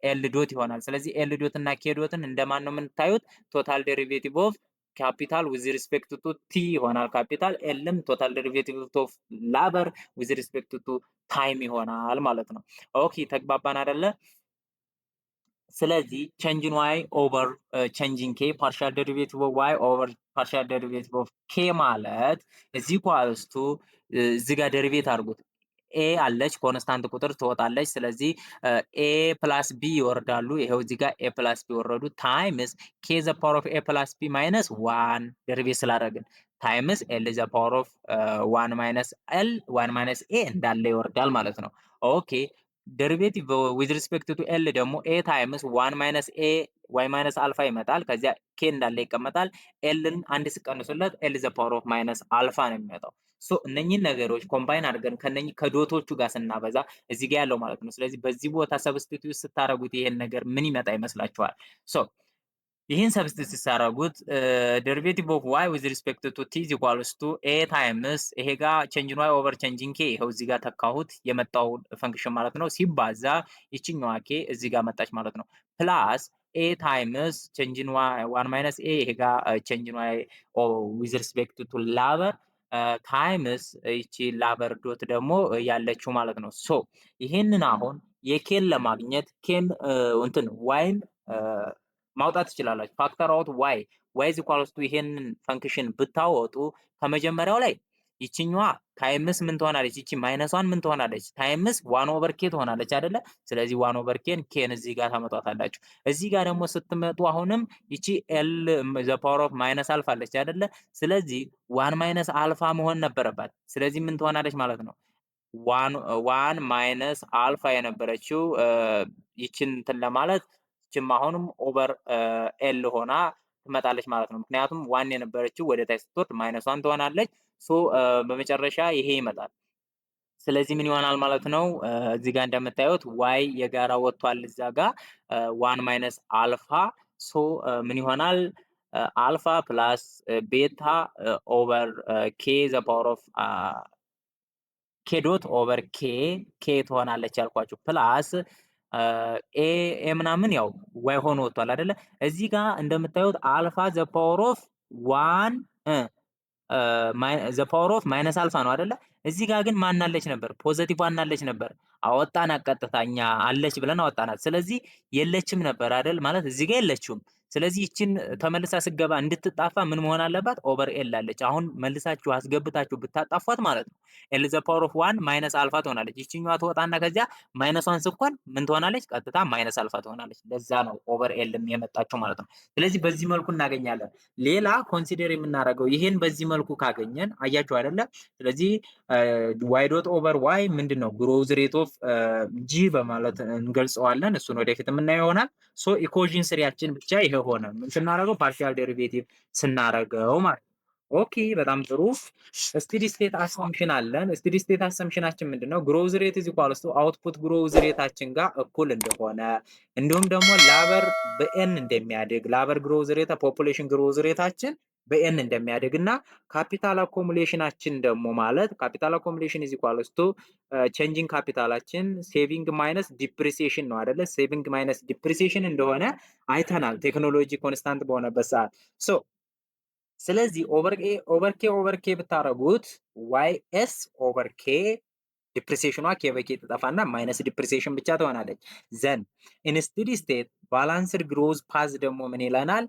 Speaker 1: ኤል ዶት ይሆናል። ስለዚህ ኤል ዶት እና ኬ ዶትን እንደማን ነው የምንታዩት? ቶታል ዴሪቬቲቭ ኦፍ ካፒታል ዊዝ ሪስፔክት ቱ ቲ ይሆናል ካፒታል። ኤልም ቶታል ዴሪቬቲቭ ኦፍ ላበር ዊዝ ሪስፔክት ቱ ታይም ይሆናል ማለት ነው። ኦኬ ተግባባን አይደለ? ስለዚህ ቼንጅን ዋይ ኦቨር ቼንጅን ኬ ፓርሻል ዴሪቬቲቭ ኦፍ ዋይ ኦቨር ፓርሻል ዴሪቬቲቭ ኦፍ ኬ ማለት እዚህ ኳልስቱ እዚህ ጋር ዴሪቬት አድርጉት ኤ አለች ኮንስታንት ቁጥር ትወጣለች። ስለዚህ ኤ ፕላስ ቢ ይወርዳሉ። ይሄው እዚህ ጋር ኤ ፕላስ ቢ ወረዱ ታይምስ ኬ ዘ ፓወር ኦፍ ኤ ፕላስ ቢ ማይነስ ዋን ደርቤት ስላደረግን ታይምስ ኤል ዘ ፓወር ኦፍ ዋን ማይነስ ኤል ዋን ማይነስ ኤ እንዳለ ይወርዳል ማለት ነው። ኦኬ ደሪቬቲቭ ዊዝ ሪስፔክት ቱ ኤል ደግሞ ኤ ታይምስ ዋን ማይነስ ኤ ዋይ ማይነስ አልፋ ይመጣል። ከዚያ ኬ እንዳለ ይቀመጣል። ኤልን አንድ ሲቀንሱለት ኤል ዘ ፓወር ኦፍ ማይነስ አልፋ ነው የሚመጣው። ሶ እነኚህን ነገሮች ኮምባይን አድርገን ከነኚህ ከዶቶቹ ጋር ስናበዛ እዚህ ጋር ያለው ማለት ነው። ስለዚህ በዚህ ቦታ ሰብስቲቲዩት ስታደርጉት ይሄን ነገር ምን ይመጣ ይመስላችኋል? ሶ ይህን ሰብስቲቱት ሲታረጉት ደሪቬቲቭ ኦፍ ዋይ ዊዝ ሪስፔክት ቱ ቲ ኢዝ ኢኳልስ ቱ ኤ ታይምስ ይሄ ጋር ቼንጅን ዋይ ኦቨር ቼንጅን ኬ ይኸው እዚህ ጋር ተካሁት የመጣው ፈንክሽን ማለት ነው። ሲባዛ ይችኛዋ ኬ እዚህ ጋር መጣች ማለት ነው። ፕላስ ኤ ታይምስ ቼንጅን ዋይ ዋን ማይነስ ኤ ይሄ ጋር ቼንጅን ዋይ ዊዝ ሪስፔክት ቱ ላበር ታይምስ ይቺ ላበር ዶት ደግሞ ያለችው ማለት ነው። ሶ ይሄንን አሁን የኬን ለማግኘት ኬን እንትን ዋይን ማውጣት ትችላላችሁ። ፋክተር አውት ዋይ ኢዝ ኢኳልስ ቱ ይሄንን ፈንክሽን ብታወጡ ከመጀመሪያው ላይ ይችኛዋ ታይምስ ምን ትሆናለች? ይቺ ማይነሷን ምን ትሆናለች? ታይምስ ዋን ኦቨር ኬ ትሆናለች አይደለ? ስለዚህ ዋን ኦቨር ኬን እዚህ ጋር ታመጣታላችሁ። እዚህ ጋር ደግሞ ስትመጡ አሁንም ይቺ ኤል ዘ ፓወር ኦፍ ማይነስ አልፋ አለች አይደለ? ስለዚህ ዋን ማይነስ አልፋ መሆን ነበረባት። ስለዚህ ምን ትሆናለች ማለት ነው? ዋን ማይነስ አልፋ የነበረችው ይችን እንትን ለማለት ይችም አሁንም ኦቨር ኤል ሆና ትመጣለች ማለት ነው። ምክንያቱም ዋን የነበረችው ወደ ታች ስትወርድ ማይነስ ዋን ትሆናለች። ሶ በመጨረሻ ይሄ ይመጣል። ስለዚህ ምን ይሆናል ማለት ነው? እዚህ ጋር እንደምታዩት ዋይ የጋራ ወጥቷል እዛ ጋር ዋን ማይነስ አልፋ ሶ ምን ይሆናል? አልፋ ፕላስ ቤታ ኦቨር ኬ ዘ ፓወር ኦፍ ኬ ዶት ኦቨር ኬ ትሆናለች ያልኳችሁ ፕላስ ኤ ምናምን ያው ዋይ ሆኖ ወጥቷል አይደለ? እዚህ ጋር እንደምታዩት አልፋ ዘ ፓወር ኦፍ ዋን ዘ ፓወር ኦፍ ማይነስ አልፋ ነው አይደለ? እዚህ ጋር ግን ማናለች ነበር? ፖዚቲቭ ዋናለች ነበር። አወጣናት ቀጥታኛ አለች ብለን አወጣናት። ስለዚህ የለችም ነበር አይደል? ማለት እዚህ ጋር የለችም። ስለዚህ ይችን ተመልሳ ስገባ እንድትጣፋ ምን መሆን አለባት? ኦቨር ኤል አለች። አሁን መልሳችሁ አስገብታችሁ ብታጣፏት ማለት ነው ኤል ዘ ፓወር ኦፍ ዋን ማይነስ አልፋ ትሆናለች። ይችኛዋ ትወጣና ከዚያ ማይነሷን ስኳን ምን ትሆናለች? ቀጥታ ማይነስ አልፋ ትሆናለች። ለዛ ነው ኦቨር ኤልም የመጣችው ማለት ነው። ስለዚህ በዚህ መልኩ እናገኛለን። ሌላ ኮንሲደር የምናደርገው ይሄን በዚህ መልኩ ካገኘን አያችሁ አይደለ? ስለዚህ ዋይ ዶት ኦቨር ዋይ ምንድን ነው? ግሮዝ ሬት ኦፍ ጂ በማለት እንገልጸዋለን። እሱን ወደፊት የምናየው ይሆናል። ሶ ኢኩዌሽን ስሪያችን ብቻ ይሄ ሆነ ምን ስናደርገው ፓርሻል ዴሪቬቲቭ ስናደርገው ማለት ነው። ኦኬ በጣም ጥሩ። ስቴዲ ስቴት አሰምሽን አለን። ስቴዲ ስቴት አሰምሽናችን ምንድነው? ግሮዝ ሬት ኢዝ ኢኳልስ ቱ አውትፑት ግሮዝ ሬታችን ጋር እኩል እንደሆነ እንዲሁም ደግሞ ላበር በኤን እንደሚያድግ ላበር ግሮዝ ሬት ፖፑሌሽን ግሮዝ ሬታችን በኤን እንደሚያድግ እና ካፒታል አኮሙሌሽናችን ደግሞ ማለት ካፒታል አኮሙሌሽን ኢዝ ኢኳልስ ቱ ቼንጂንግ ካፒታላችን ሴቪንግ ማይነስ ዲፕሪሲዬሽን ነው አይደለ? ሴቪንግ ማይነስ ዲፕሪሲዬሽን እንደሆነ አይተናል ቴክኖሎጂ ኮንስታንት በሆነበት ሰዓት። ሶ ስለዚህ ኦቨር ኬ ብታረጉት ዋይ ኤስ ኦቨር ኬ ዲፕሪሲዬሽኗ ኬ በኬ ትጠፋና ማይነስ ዲፕሪሲዬሽን ብቻ ትሆናለች። ዘን ኢን ስቴዲ ስቴት ባላንስድ ግሮዝ ፓዝ ደግሞ ምን ይለናል?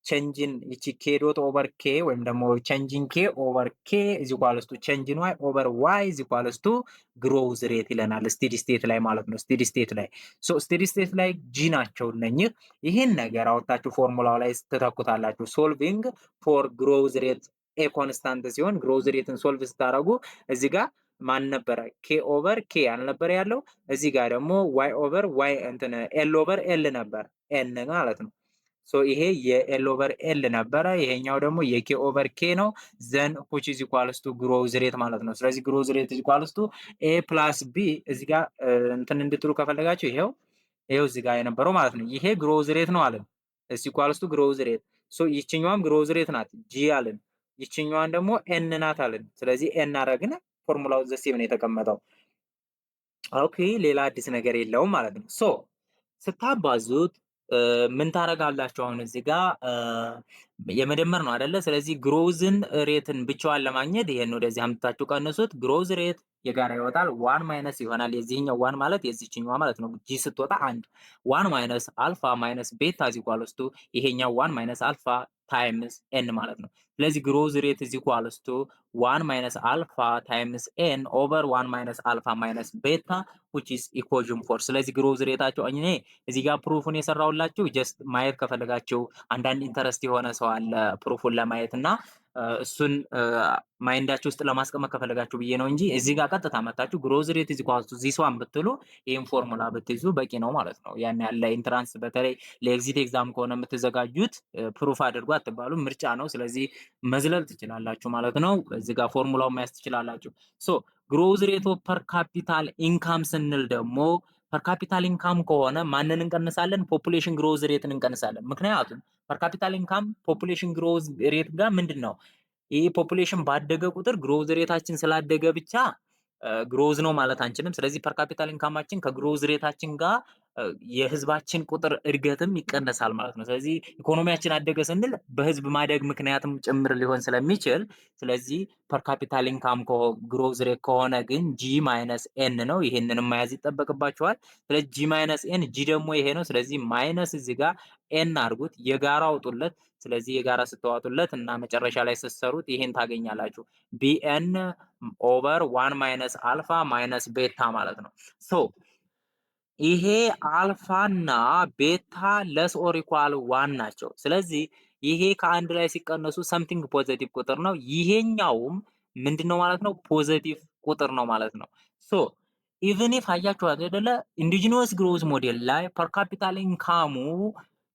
Speaker 1: ቼንጅን ይቺ ኬ ዶት ኦቨር ኬ ወይም ደግሞ ቼንጅን ኬ ኦቨር ኬ ኢዝ ኢኳልስ ቱ ቼንጅን ዋይ ኦቨር ዋይ ኢዝ ኢኳልስ ቱ ግሮዝ ሬት ይለናል። ስቴዲ ስቴት ላይ ማለት ነው። ስቴዲ ስቴት ላይ ሶ ስቴዲ ስቴት ላይ ጂ ናቸው እነኚህ። ይህን ነገር አወጣችሁ ፎርሙላው ላይ ትተኩታላችሁ። ሶልቪንግ ፎር ግሮዝ ሬት ኤ ኮንስታንት ሲሆን ግሮዝ ሬትን ሶልቭ ስታደርጉ እዚህ ጋር ማን ነበረ? ኬ ኦቨር ኬ አልነበረ ያለው። እዚህ ጋር ደግሞ ዋይ ኦቨር ዋይ እንትን ኤል ኦቨር ኤል ነበር ኤን ማለት ነው። ሶ ይሄ የኤል ኦቨር ኤል ነበረ። ይሄኛው ደግሞ የኬ ኦቨር ኬ ነው። ዘን which is equals to ግሮዝ ሬት ማለት ነው። ስለዚህ ግሮዝ ሬት is equals to a plus b እዚህ ጋር እንትን እንድትሉ ከፈለጋችሁ ይሄው እዚህ ጋር የነበረው ማለት ነው። ይሄ ግሮዝ ሬት ነው አለን። is equals to ግሮዝ ሬት። ሶ ይችኛዋም ግሮዝ ሬት ናት ጂ አለን። ይችኛዋን ደግሞ ኤን ናት አለን። ስለዚህ ኤን አረግን ፎርሙላው ዘሴም ነው የተቀመጠው። ኦኬ ሌላ አዲስ ነገር የለውም ማለት ነው። ሶ ስታባዙት ምን ታረጋላችሁ? አሁን እዚህ ጋር የመደመር ነው አይደለ? ስለዚህ ግሮዝን ሬትን ብቻዋን ለማግኘት ይሄን ወደዚህ አምጥታችሁ ቀንሱት። ግሮዝ ሬት የጋራ ይወጣል። ዋን ማይነስ ይሆናል የዚህኛው ዋን ማለት የዚህኛው ማለት ነው። ጂ ስትወጣ አንድ ዋን ማይነስ አልፋ ማይነስ ቤታ ዚኳልስ ቱ ይሄኛው ዋን ማይነስ አልፋ ታይምስ ኤን ማለት ነው። ስለዚህ ግሮዝ ሬት ኢዝ ኢኳልስ ቱ ዋን ማይነስ አልፋ ታይምስ ኤን ኦቨር ዋን ማይነስ አልፋ ማይነስ ቤታ which is ኢኮዥን ፎር። ስለዚህ ግሮዝ ሬታቸው እኔ እዚህ ጋር ፕሩፉን የሰራሁላችሁ ጀስት ማየት ከፈለጋችሁ አንዳንድ ኢንተረስት የሆነ ሰው አለ ፕሩፉን ለማየት እና እሱን ማይንዳችሁ ውስጥ ለማስቀመጥ ከፈለጋችሁ ብዬ ነው እንጂ እዚህ ጋር ቀጥታ መታችሁ ግሮዝ ሬት ኢዝ ኢኳልስ ቱ ዚስ ዋን ብትሉ ይሄን ፎርሙላ ብትይዙ በቂ ነው ማለት ነው። ያን ያለ ኢንትራንስ በተለይ ለኤግዚት ኤግዛም ከሆነ የምትዘጋጁት ፕሩፍ አድርጉ አትባሉ፣ ምርጫ ነው። ስለዚህ መዝለል ትችላላችሁ ማለት ነው። እዚህ ጋር ፎርሙላው ማያዝ ትችላላችሁ። ሶ ግሮዝ ሬት ኦፍ ፐር ካፒታል ኢንካም ስንል ደግሞ ፐር ካፒታል ኢንካም ከሆነ ማንን እንቀንሳለን? ፖፑሌሽን ግሮዝ ሬትን እንቀንሳለን። ምክንያቱም ፐር ካፒታል ኢንካም ፖፑሌሽን ግሮዝ ሬት ጋር ምንድን ነው ይህ ፖፑሌሽን ባደገ ቁጥር ግሮዝ ሬታችን ስላደገ ብቻ ግሮዝ ነው ማለት አንችልም። ስለዚህ ፐር ካፒታል ኢንካማችን ከግሮዝ ሬታችን ጋር የህዝባችን ቁጥር እድገትም ይቀነሳል ማለት ነው። ስለዚህ ኢኮኖሚያችን አደገ ስንል በህዝብ ማደግ ምክንያትም ጭምር ሊሆን ስለሚችል ስለዚህ ፐር ካፒታል ኢንካም ግሮዝ ሬት ከሆነ ግን ጂ ማይነስ ኤን ነው። ይሄንንም መያዝ ይጠበቅባቸዋል። ስለዚህ ጂ ማይነስ ኤን ጂ ደግሞ ይሄ ነው። ስለዚህ ማይነስ እዚህ ጋር ኤን አድርጉት፣ የጋራ አውጡለት። ስለዚህ የጋራ ስትዋጡለት እና መጨረሻ ላይ ስትሰሩት ይሄን ታገኛላችሁ። ቢኤን ኦቨር ዋን ማይነስ አልፋ ማይነስ ቤታ ማለት ነው። ሶ ይሄ አልፋና ቤታ ለስ ኦር ኢኳል ዋን ናቸው። ስለዚህ ይሄ ከአንድ ላይ ሲቀነሱ ሰምቲንግ ፖዘቲቭ ቁጥር ነው። ይሄኛውም ምንድነው ማለት ነው? ፖዘቲቭ ቁጥር ነው ማለት ነው። ሶ ኢቭን ኢፍ አያችሁ አይደለ ኢንዲጂነስ ግሮዝ ሞዴል ላይ ፐር ካፒታል ኢንካሙ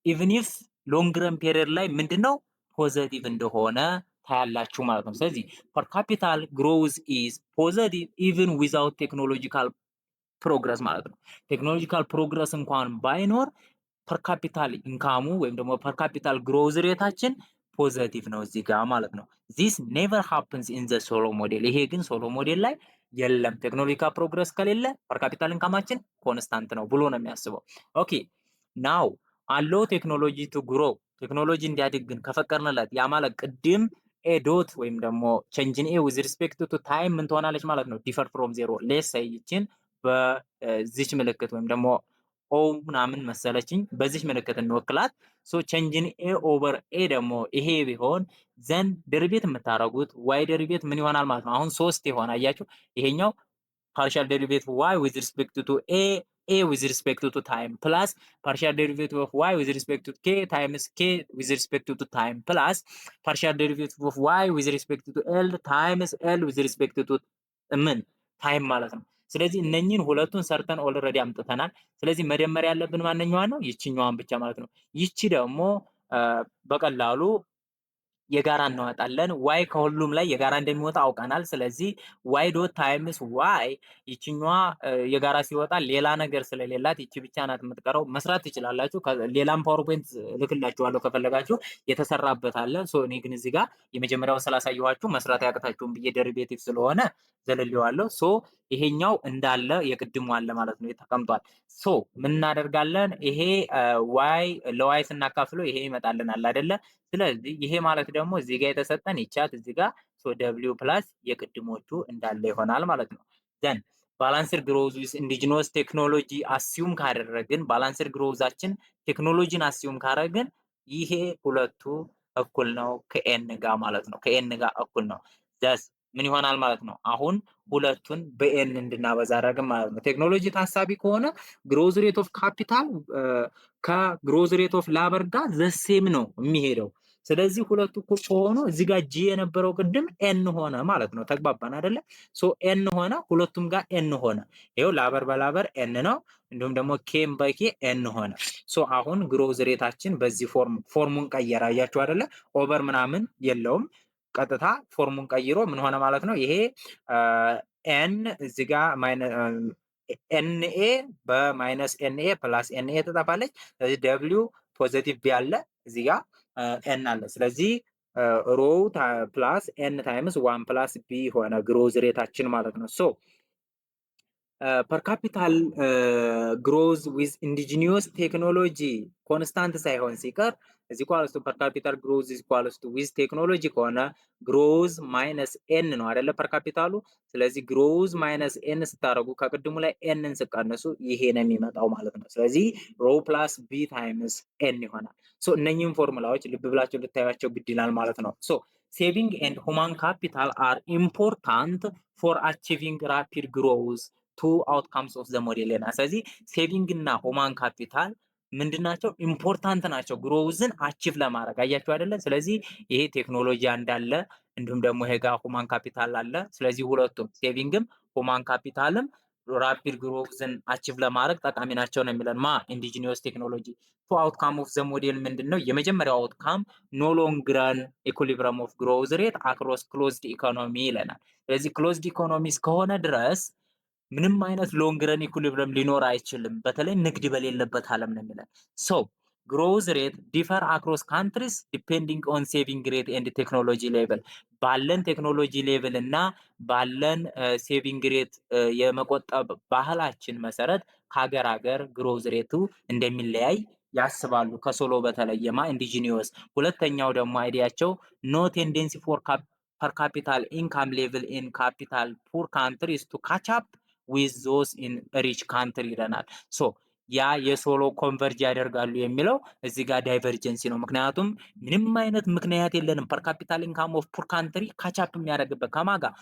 Speaker 1: ኢቭን ኢፍ ሎንግ ረን ፔሪየድ ላይ ምንድነው ፖዘቲቭ እንደሆነ ታያላችሁ ማለት ነው። ስለዚህ ፐር ካፒታል ግሮዝ ኢዝ ፖዘቲቭ ኢቭን ዊዛውት ቴክኖሎጂካል ፕሮግረስ ማለት ነው። ቴክኖሎጂካል ፕሮግረስ እንኳን ባይኖር ፐር ካፒታል ኢንካሙ ወይም ደግሞ ፐር ካፒታል ግሮዝ ሬታችን ፖዘቲቭ ነው እዚህ ጋር ማለት ነው። ዚስ ኔቨር ሃፕንስ ኢን ዘ ሶሎ ሞዴል። ይሄ ግን ሶሎ ሞዴል ላይ የለም። ቴክኖሎጂካል ፕሮግረስ ከሌለ ፐር ካፒታል ኢንካማችን ኮንስታንት ነው ብሎ ነው የሚያስበው። ኦኬ ናው አለው ቴክኖሎጂ ቱ ግሮ ቴክኖሎጂ እንዲያድግ ግን ከፈቀድንለት ያ ማለት ቅድም ኤ ዶት ወይም ደግሞ ቼንጅን ኤ ዊዝ ሪስፔክት ቱ ታይም ምን ትሆናለች ማለት ነው? ዲፈር ፍሮም ዜሮ ሌስ ሳይችን በዚች ምልክት ወይም ደግሞ ኦ ምናምን መሰለችኝ በዚች ምልክት እንወክላት። ሶ ቼንጅን ኤ ኦቨር ኤ ደግሞ ይሄ ቢሆን ዘን ደሪቬት የምታረጉት ዋይ ደሪቬት ምን ይሆናል ማለት ነው? አሁን 3 ይሆን አያችሁ። ይሄኛው ፓርሻል ደሪቬት ዋይ ዊዝ ሪስፔክት ቱ ኤ with respect to time plus partial derivative of y with respect to k times k with respect to time plus partial derivative of y with respect to l times l with respect to ምን ታይም ማለት ነው። ስለዚህ እነኚህን ሁለቱን ሰርተን ኦልሬዲ አምጥተናል። ስለዚህ መደመር ያለብን ማንኛዋን ነው? ይችኛዋን ብቻ ማለት ነው። ይቺ ደግሞ በቀላሉ የጋራ እናወጣለን። ዋይ ከሁሉም ላይ የጋራ እንደሚወጣ አውቀናል። ስለዚህ ዋይ ዶት ታይምስ ዋይ ይችኛዋ የጋራ ሲወጣ ሌላ ነገር ስለሌላት ይቺ ብቻ ናት የምትቀረው። መስራት ትችላላችሁ። ሌላም ፓወርፖይንት ልክላችኋለሁ ከፈለጋችሁ የተሰራበት አለ። ሶ እኔ ግን እዚህ ጋር የመጀመሪያውን ስላሳየኋችሁ መስራት ያቅታችሁም ብዬ ደሪቬቲቭ ስለሆነ ዘለልዋለሁ። ሶ ይሄኛው እንዳለ የቅድሙ አለ ማለት ነው ተቀምጧል። ሶ ምን እናደርጋለን? ይሄ ዋይ ለዋይ ስናካፍለው ይሄ ይመጣልናል አይደለ? ስለዚህ ይሄ ማለት ደግሞ እዚህ ጋር የተሰጠን ይቻት እዚህ ጋር ሶ ደብሊው ፕላስ የቅድሞቹ እንዳለ ይሆናል ማለት ነው። ዘን ባላንስድ ግሮዝ ዊዝ ኢንዲጂነስ ቴክኖሎጂ አሲዩም ካደረግን ባላንስድ ግሮዛችን ቴክኖሎጂን አሲዩም ካደረግን ይሄ ሁለቱ እኩል ነው ከኤን ጋር ማለት ነው። ከኤን ጋር እኩል ነው። ዘስ ምን ይሆናል ማለት ነው? አሁን ሁለቱን በኤን እንድናበዛ አደረግን ማለት ነው። ቴክኖሎጂ ታሳቢ ከሆነ ግሮዝ ሬት ኦፍ ካፒታል ከግሮዝ ሬት ኦፍ ላበር ጋር ዘሴም ነው የሚሄደው። ስለዚህ ሁለቱ እኩል ከሆኑ እዚህ ጋር ጂ የነበረው ቅድም ኤን ሆነ ማለት ነው። ተግባባን አይደለ? ሶ ኤን ሆነ፣ ሁለቱም ጋር ኤን ሆነ። ይሄው ላበር በላበር ኤን ነው፣ እንዲሁም ደግሞ ኬም በኬ ኤን ሆነ። ሶ አሁን ግሮዝ ሬታችን በዚህ ፎርሙን ቀየረ። አያችሁ አይደለ? ኦቨር ምናምን የለውም። ቀጥታ ፎርሙን ቀይሮ ምን ሆነ ማለት ነው? ይሄ ኤን እዚህ ጋር ኤንኤ በማይነስ ኤንኤ ፕላስ ኤንኤ ትጠፋለች። ስለዚህ ደብሊው ፖዚቲቭ ቢ አለ እዚህ ጋር ኤን አለ። ስለዚህ ሮው ፕላስ ኤን ታይምስ ዋን ፕላስ ቢ ሆነ ግሮዝ ሬታችን ማለት ነው። ሶ ፐር ካፒታል ግሮዝ ዊዝ ኢንዲጂኒየስ ቴክኖሎጂ ኮንስታንት ሳይሆን ሲቀር እዚህ ኳልስቱ ፐር ካፒታል ግሮዝ ኢዝ ኳልስቱ ዊዝ ቴክኖሎጂ ከሆነ ግሮዝ ማይነስ ኤን ነው አይደለ? ፐር ካፒታሉ። ስለዚህ ግሮዝ ማይነስ ኤን ስታደርጉ ከቅድሙ ላይ ኤንን ስቀንሱ ይሄ ነው የሚመጣው ማለት ነው። ስለዚህ ሮ ፕላስ ቢ ታይምስ ኤን ይሆናል። ሶ እነኚህም ፎርሙላዎች ልብ ብላችሁ ልታዩቸው ግድ ይላል ማለት ነው። ሶ ሴቪንግ ኤንድ ሁማን ካፒታል አር ኢምፖርታንት ፎር አቺቪንግ ራፒድ ግሮዝ ቱ አውትካምስ ኦፍ ዘ ሞዴል ይለናል። ስለዚህ ሴቪንግ እና ሁማን ካፒታል ምንድን ናቸው? ኢምፖርታንት ናቸው ግሮውዝን አቺቭ ለማድረግ አያችሁ አይደለ? ስለዚህ ይሄ ቴክኖሎጂ እንዳለ እንዲሁም ደግሞ ይሄ ጋር ሁማን ካፒታል አለ። ስለዚህ ሁለቱም ሴቪንግም ሁማን ካፒታልም ራፒድ ግሮውዝን አቺቭ ለማድረግ ጠቃሚ ናቸው ነው የሚለን ኢንዲጂኒየስ ቴክኖሎጂ። ቱ አውትካም ኦፍ ዘ ሞዴል ምንድን ነው? የመጀመሪያው አውትካም ኖ ሎንግረን ኢኩሊብረም ኦፍ ግሮውዝ ሬት አክሮስ ክሎዝድ ኢኮኖሚ ይለናል። ስለዚህ ክሎዝድ ኢኮኖሚ እስከሆነ ድረስ ምንም አይነት ሎንግ ረን ኢኩሊብረም ሊኖር አይችልም። በተለይ ንግድ በሌለበት ዓለም ነው የሚለን። ሶ ግሮዝ ሬት ዲፈር አክሮስ ካንትሪስ ዲፔንዲንግ ኦን ሴቪንግ ሬት ኤንድ ቴክኖሎጂ ሌቭል። ባለን ቴክኖሎጂ ሌቭል እና ባለን ሴቪንግ ሬት የመቆጠብ ባህላችን መሰረት ከሀገር ሀገር ግሮዝ ሬቱ እንደሚለያይ ያስባሉ። ከሶሎ በተለየማ ኢንዲጂኒየስ። ሁለተኛው ደግሞ አይዲያቸው ኖ ቴንደንሲ ፎር ፐር ካፒታል ኢንካም ሌቭል ኢን ካፒታል ፑር ካንትሪስ ቱ ካች አፕ ዊዝ ዞስ ኢን ሪች ካንትሪ ይለናል። ሶ ያ የሶሎ ኮንቨርጅ ያደርጋሉ የሚለው እዚህ ጋር ዳይቨርጀንሲ ነው። ምክንያቱም ምንም አይነት ምክንያት የለንም ፐር ካፒታል ኢንካም ኦፍ ፑር ካንትሪ ካቻፕ የሚያደርግበት ከማ ጋር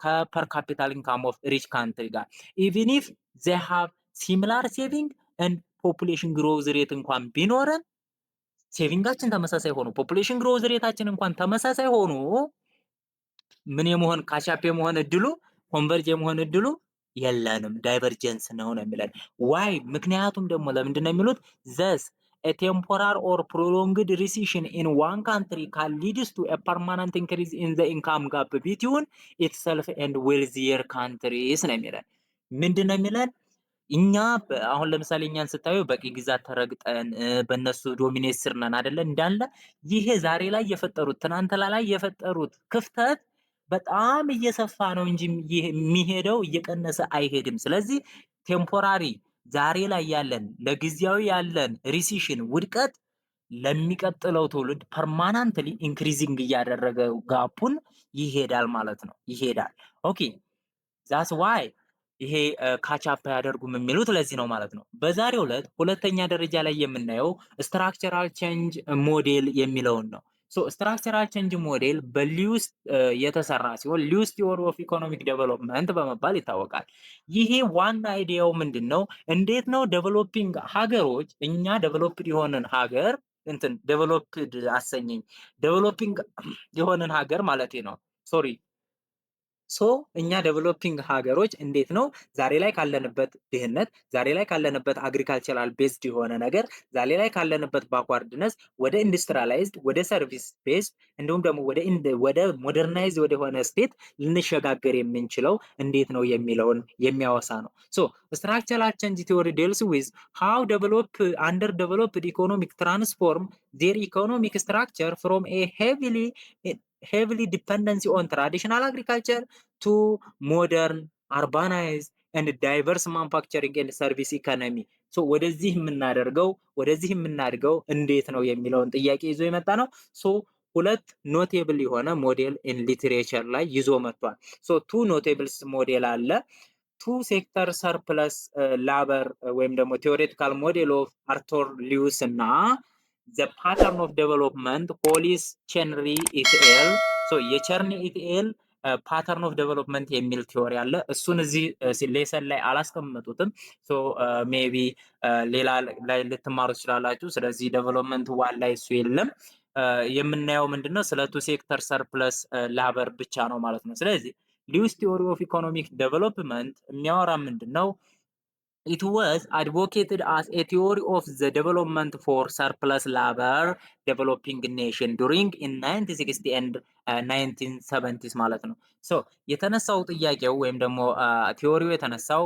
Speaker 1: ከፐር ካፒታል ኢንካም ኦፍ ሪች ካንትሪ ጋር ኢቭን ኢፍ ዘ ሃቭ ሲሚላር ሴቪንግ ኤንድ ፖፑሌሽን ግሮዝ ሬት እንኳን ቢኖረን ሴቪንጋችን ተመሳሳይ ሆኖ ፖፑሌሽን ግሮዝ ሬታችን እንኳን ተመሳሳይ ሆኖ ምን የመሆን ካቻፕ የመሆን እድሉ ኮንቨርጅ የመሆን እድሉ የለንም። ዳይቨርጀንስ ነው የሚለን። ዋይ? ምክንያቱም ደግሞ ለምንድን ነው የሚሉት? ዘስ a temporary or prolonged recession in one country can lead to a permanent increase in the income gap between itself and wealthier countries ነው የሚለን። ምንድን ነው የሚለን? እኛ አሁን ለምሳሌ እኛን ስታዩ በቂ ግዛት ተረግጠን በእነሱ ዶሚኔት ስር ነን አይደለ? እንዳለ ይሄ ዛሬ ላይ የፈጠሩት ትናንት ላይ የፈጠሩት ክፍተት በጣም እየሰፋ ነው እንጂ የሚሄደው እየቀነሰ አይሄድም። ስለዚህ ቴምፖራሪ ዛሬ ላይ ያለን ለጊዜያዊ ያለን ሪሲሽን ውድቀት ለሚቀጥለው ትውልድ ፐርማናንትሊ ኢንክሪዚንግ እያደረገ ጋፑን ይሄዳል ማለት ነው። ይሄዳል። ኦኬ ዛስ ዋይ ይሄ ካቻፕ አያደርጉም የሚሉት ለዚህ ነው ማለት ነው። በዛሬው ዕለት ሁለተኛ ደረጃ ላይ የምናየው ስትራክቸራል ቼንጅ ሞዴል የሚለውን ነው። ስትራክቸራል ቼንጅ ሞዴል በሊዩስ የተሰራ ሲሆን ሊዩስ ቲዎሪ ኦፍ ኢኮኖሚክ ዴቨሎፕመንት በመባል ይታወቃል። ይሄ ዋና አይዲያው ምንድን ነው? እንዴት ነው ዴቨሎፒንግ ሀገሮች እኛ ዴቨሎፕድ የሆነን ሀገር እንትን ዴቨሎፕድ አሰኘኝ ዴቨሎፒንግ የሆነን ሀገር ማለት ነው ሶሪ ሶ እኛ ዴቨሎፒንግ ሀገሮች እንዴት ነው ዛሬ ላይ ካለንበት ድህነት፣ ዛሬ ላይ ካለንበት አግሪካልቸራል ቤዝድ የሆነ ነገር፣ ዛሬ ላይ ካለንበት ባክዋርድነስ ወደ ኢንዱስትሪያላይዝድ ወደ ሰርቪስ ቤዝድ እንዲሁም ደግሞ ወደ ሞደርናይዝ ወደሆነ ስቴት ልንሸጋገር የምንችለው እንዴት ነው የሚለውን የሚያወሳ ነው። ሶ ስትራክቸራል ቼንጅ ቲዎሪ ዴልስ ዊዝ ሃው አንደር ዴቨሎፕድ ኢኮኖሚክ ትራንስፎርም ዜር ኢኮኖሚክ ስትራክቸር ፍሮም ኤ heavily dependency on traditional agriculture to modern urbanized and diverse manufacturing and service economy. ሶ ወደዚህ የምናደርገው እንዴት ነው የሚለውን ጥያቄ ይዞ የመጣ ነው። ሶ ሁለት ኖቴብል የሆነ ሞዴል ኢን ሊትሬቸር ላይ ይዞ መጥቷል። ሶ ቱ ኖቴብልስ ሞዴል አለ። ቱ ሴክተር ሰርፕለስ ላበር ወይም ደግሞ ቴዎሬቲካል ሞዴል ኦፍ አርቶር ሊዩስ እና the pattern of development ሆሊስ ቼንሪ ኢትኤል የቸርኒ ኢትኤል ፓተርን ኦፍ ዴቨሎፕመንት የሚል ቲዎሪ አለ። እሱን እዚህ ሌሰን ላይ አላስቀመጡትም። ሶ ሜቢ ሌላ ላይ ልትማሩ ትችላላችሁ። ስለዚህ ዴቨሎፕመንት ዋን ላይ እሱ የለም። የምናየው ምንድነው ስለ ቱ ሴክተር ሰርፕለስ ላበር ብቻ ነው ማለት ነው። ስለዚህ ሊዩስ ቲዎሪ ኦፍ ኢኮኖሚክ ዴቨሎፕመንት የሚያወራ ምንድነው? It was advocated as a theory of the development for surplus labor developing nation during in 1960 and 1970s ማለት ነው። ሶ የተነሳው ጥያቄው ወይም ደግሞ ቲዎሪው የተነሳው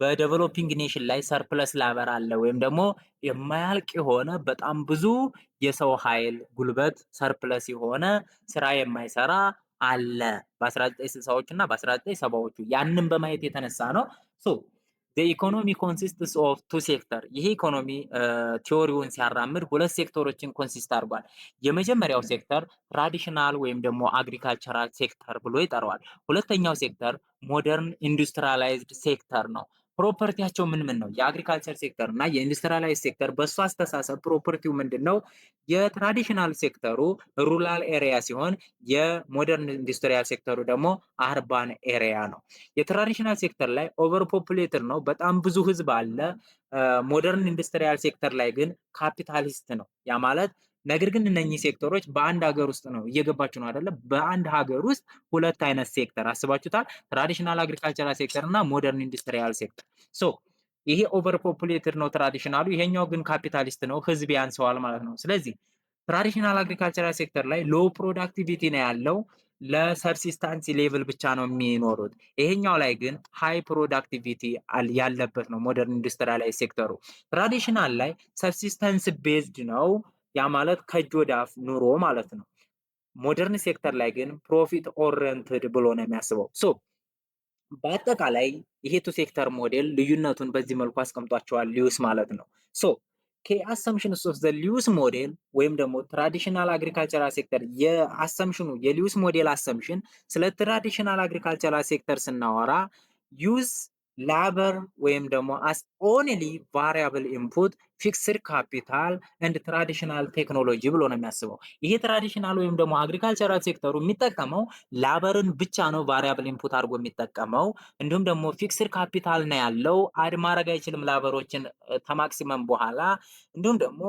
Speaker 1: በዴቨሎፒንግ ኔሽን ላይ ሰርፕለስ ላበር አለ ወይም ደግሞ የማያልቅ የሆነ በጣም ብዙ የሰው ኃይል ጉልበት ሰርፕለስ የሆነ ስራ የማይሰራ አለ በ1960ዎቹ እና በ1970ዎቹ ያንን በማየት የተነሳ ነው። ሶ ኢኮኖሚ ኮንሲስትስ ኦፍ ቱ ሴክተር። ይሄ ኢኮኖሚ ቲዎሪውን ሲያራምድ ሁለት ሴክተሮችን ኮንሲስት አድርጓል። የመጀመሪያው ሴክተር ትራዲሽናል ወይም ደግሞ አግሪካልቸራል ሴክተር ብሎ ይጠራዋል። ሁለተኛው ሴክተር ሞደርን ኢንዱስትሪያላይዝድ ሴክተር ነው። ፕሮፐርቲያቸው ምን ምን ነው? የአግሪካልቸር ሴክተር እና የኢንዱስትሪያላይዝ ሴክተር በእሱ አስተሳሰብ ፕሮፐርቲው ምንድን ነው? የትራዲሽናል ሴክተሩ ሩራል ኤሪያ ሲሆን የሞደርን ኢንዱስትሪያል ሴክተሩ ደግሞ አርባን ኤሪያ ነው። የትራዲሽናል ሴክተር ላይ ኦቨር ፖፑሌትድ ነው፣ በጣም ብዙ ህዝብ አለ። ሞደርን ኢንዱስትሪያል ሴክተር ላይ ግን ካፒታሊስት ነው። ያ ማለት ነገር ግን እነኚህ ሴክተሮች በአንድ ሀገር ውስጥ ነው። እየገባችሁ ነው አይደለ? በአንድ ሀገር ውስጥ ሁለት አይነት ሴክተር አስባችሁታል? ትራዲሽናል አግሪካልቸራል ሴክተር እና ሞደርን ኢንዱስትሪያል ሴክተር። ሶ ይሄ ኦቨር ፖፑሌትድ ነው ትራዲሽናሉ፣ ይሄኛው ግን ካፒታሊስት ነው፣ ህዝብ ያንሰዋል ማለት ነው። ስለዚህ ትራዲሽናል አግሪካልቸራል ሴክተር ላይ ሎ ፕሮዳክቲቪቲ ነው ያለው፣ ለሰብሲስታንሲ ሌቭል ብቻ ነው የሚኖሩት። ይሄኛው ላይ ግን ሃይ ፕሮዳክቲቪቲ ያለበት ነው ሞደርን ኢንዱስትሪያላይዝ ሴክተሩ። ትራዲሽናል ላይ ሰብሲስተንስ ቤዝድ ነው፣ ያ ማለት ከእጅ ወደ አፍ ኑሮ ማለት ነው። ሞደርን ሴክተር ላይ ግን ፕሮፊት ኦሪየንትድ ብሎ ነው የሚያስበው። ሶ በአጠቃላይ ይሄ ቱ ሴክተር ሞዴል ልዩነቱን በዚህ መልኩ አስቀምጧቸዋል ሊዩስ ማለት ነው። ሶ ከአሰምሽንስ ኦፍ ዘ ሊዩስ ሞዴል ወይም ደግሞ ትራዲሽናል አግሪካልቸራል ሴክተር የአሰምሽኑ የሊዩስ ሞዴል አሰምሽን ስለ ትራዲሽናል አግሪካልቸራል ሴክተር ስናወራ ዩዝ ላበር ወይም ደግሞ አስ ኦንሊ ቫሪያብል ኢንፑት ፊክስድ ካፒታል ኤንድ ትራዲሽናል ቴክኖሎጂ ብሎ ነው የሚያስበው። ይሄ ትራዲሽናል ወይም ደግሞ አግሪካልቸራል ሴክተሩ የሚጠቀመው ላበርን ብቻ ነው ቫሪያብል ኢንፑት አድርጎ የሚጠቀመው። እንዲሁም ደግሞ ፊክስድ ካፒታል ነው ያለው፣ አድ ማድረግ አይችልም ላበሮችን ከማክሲመም በኋላ። እንዲሁም ደግሞ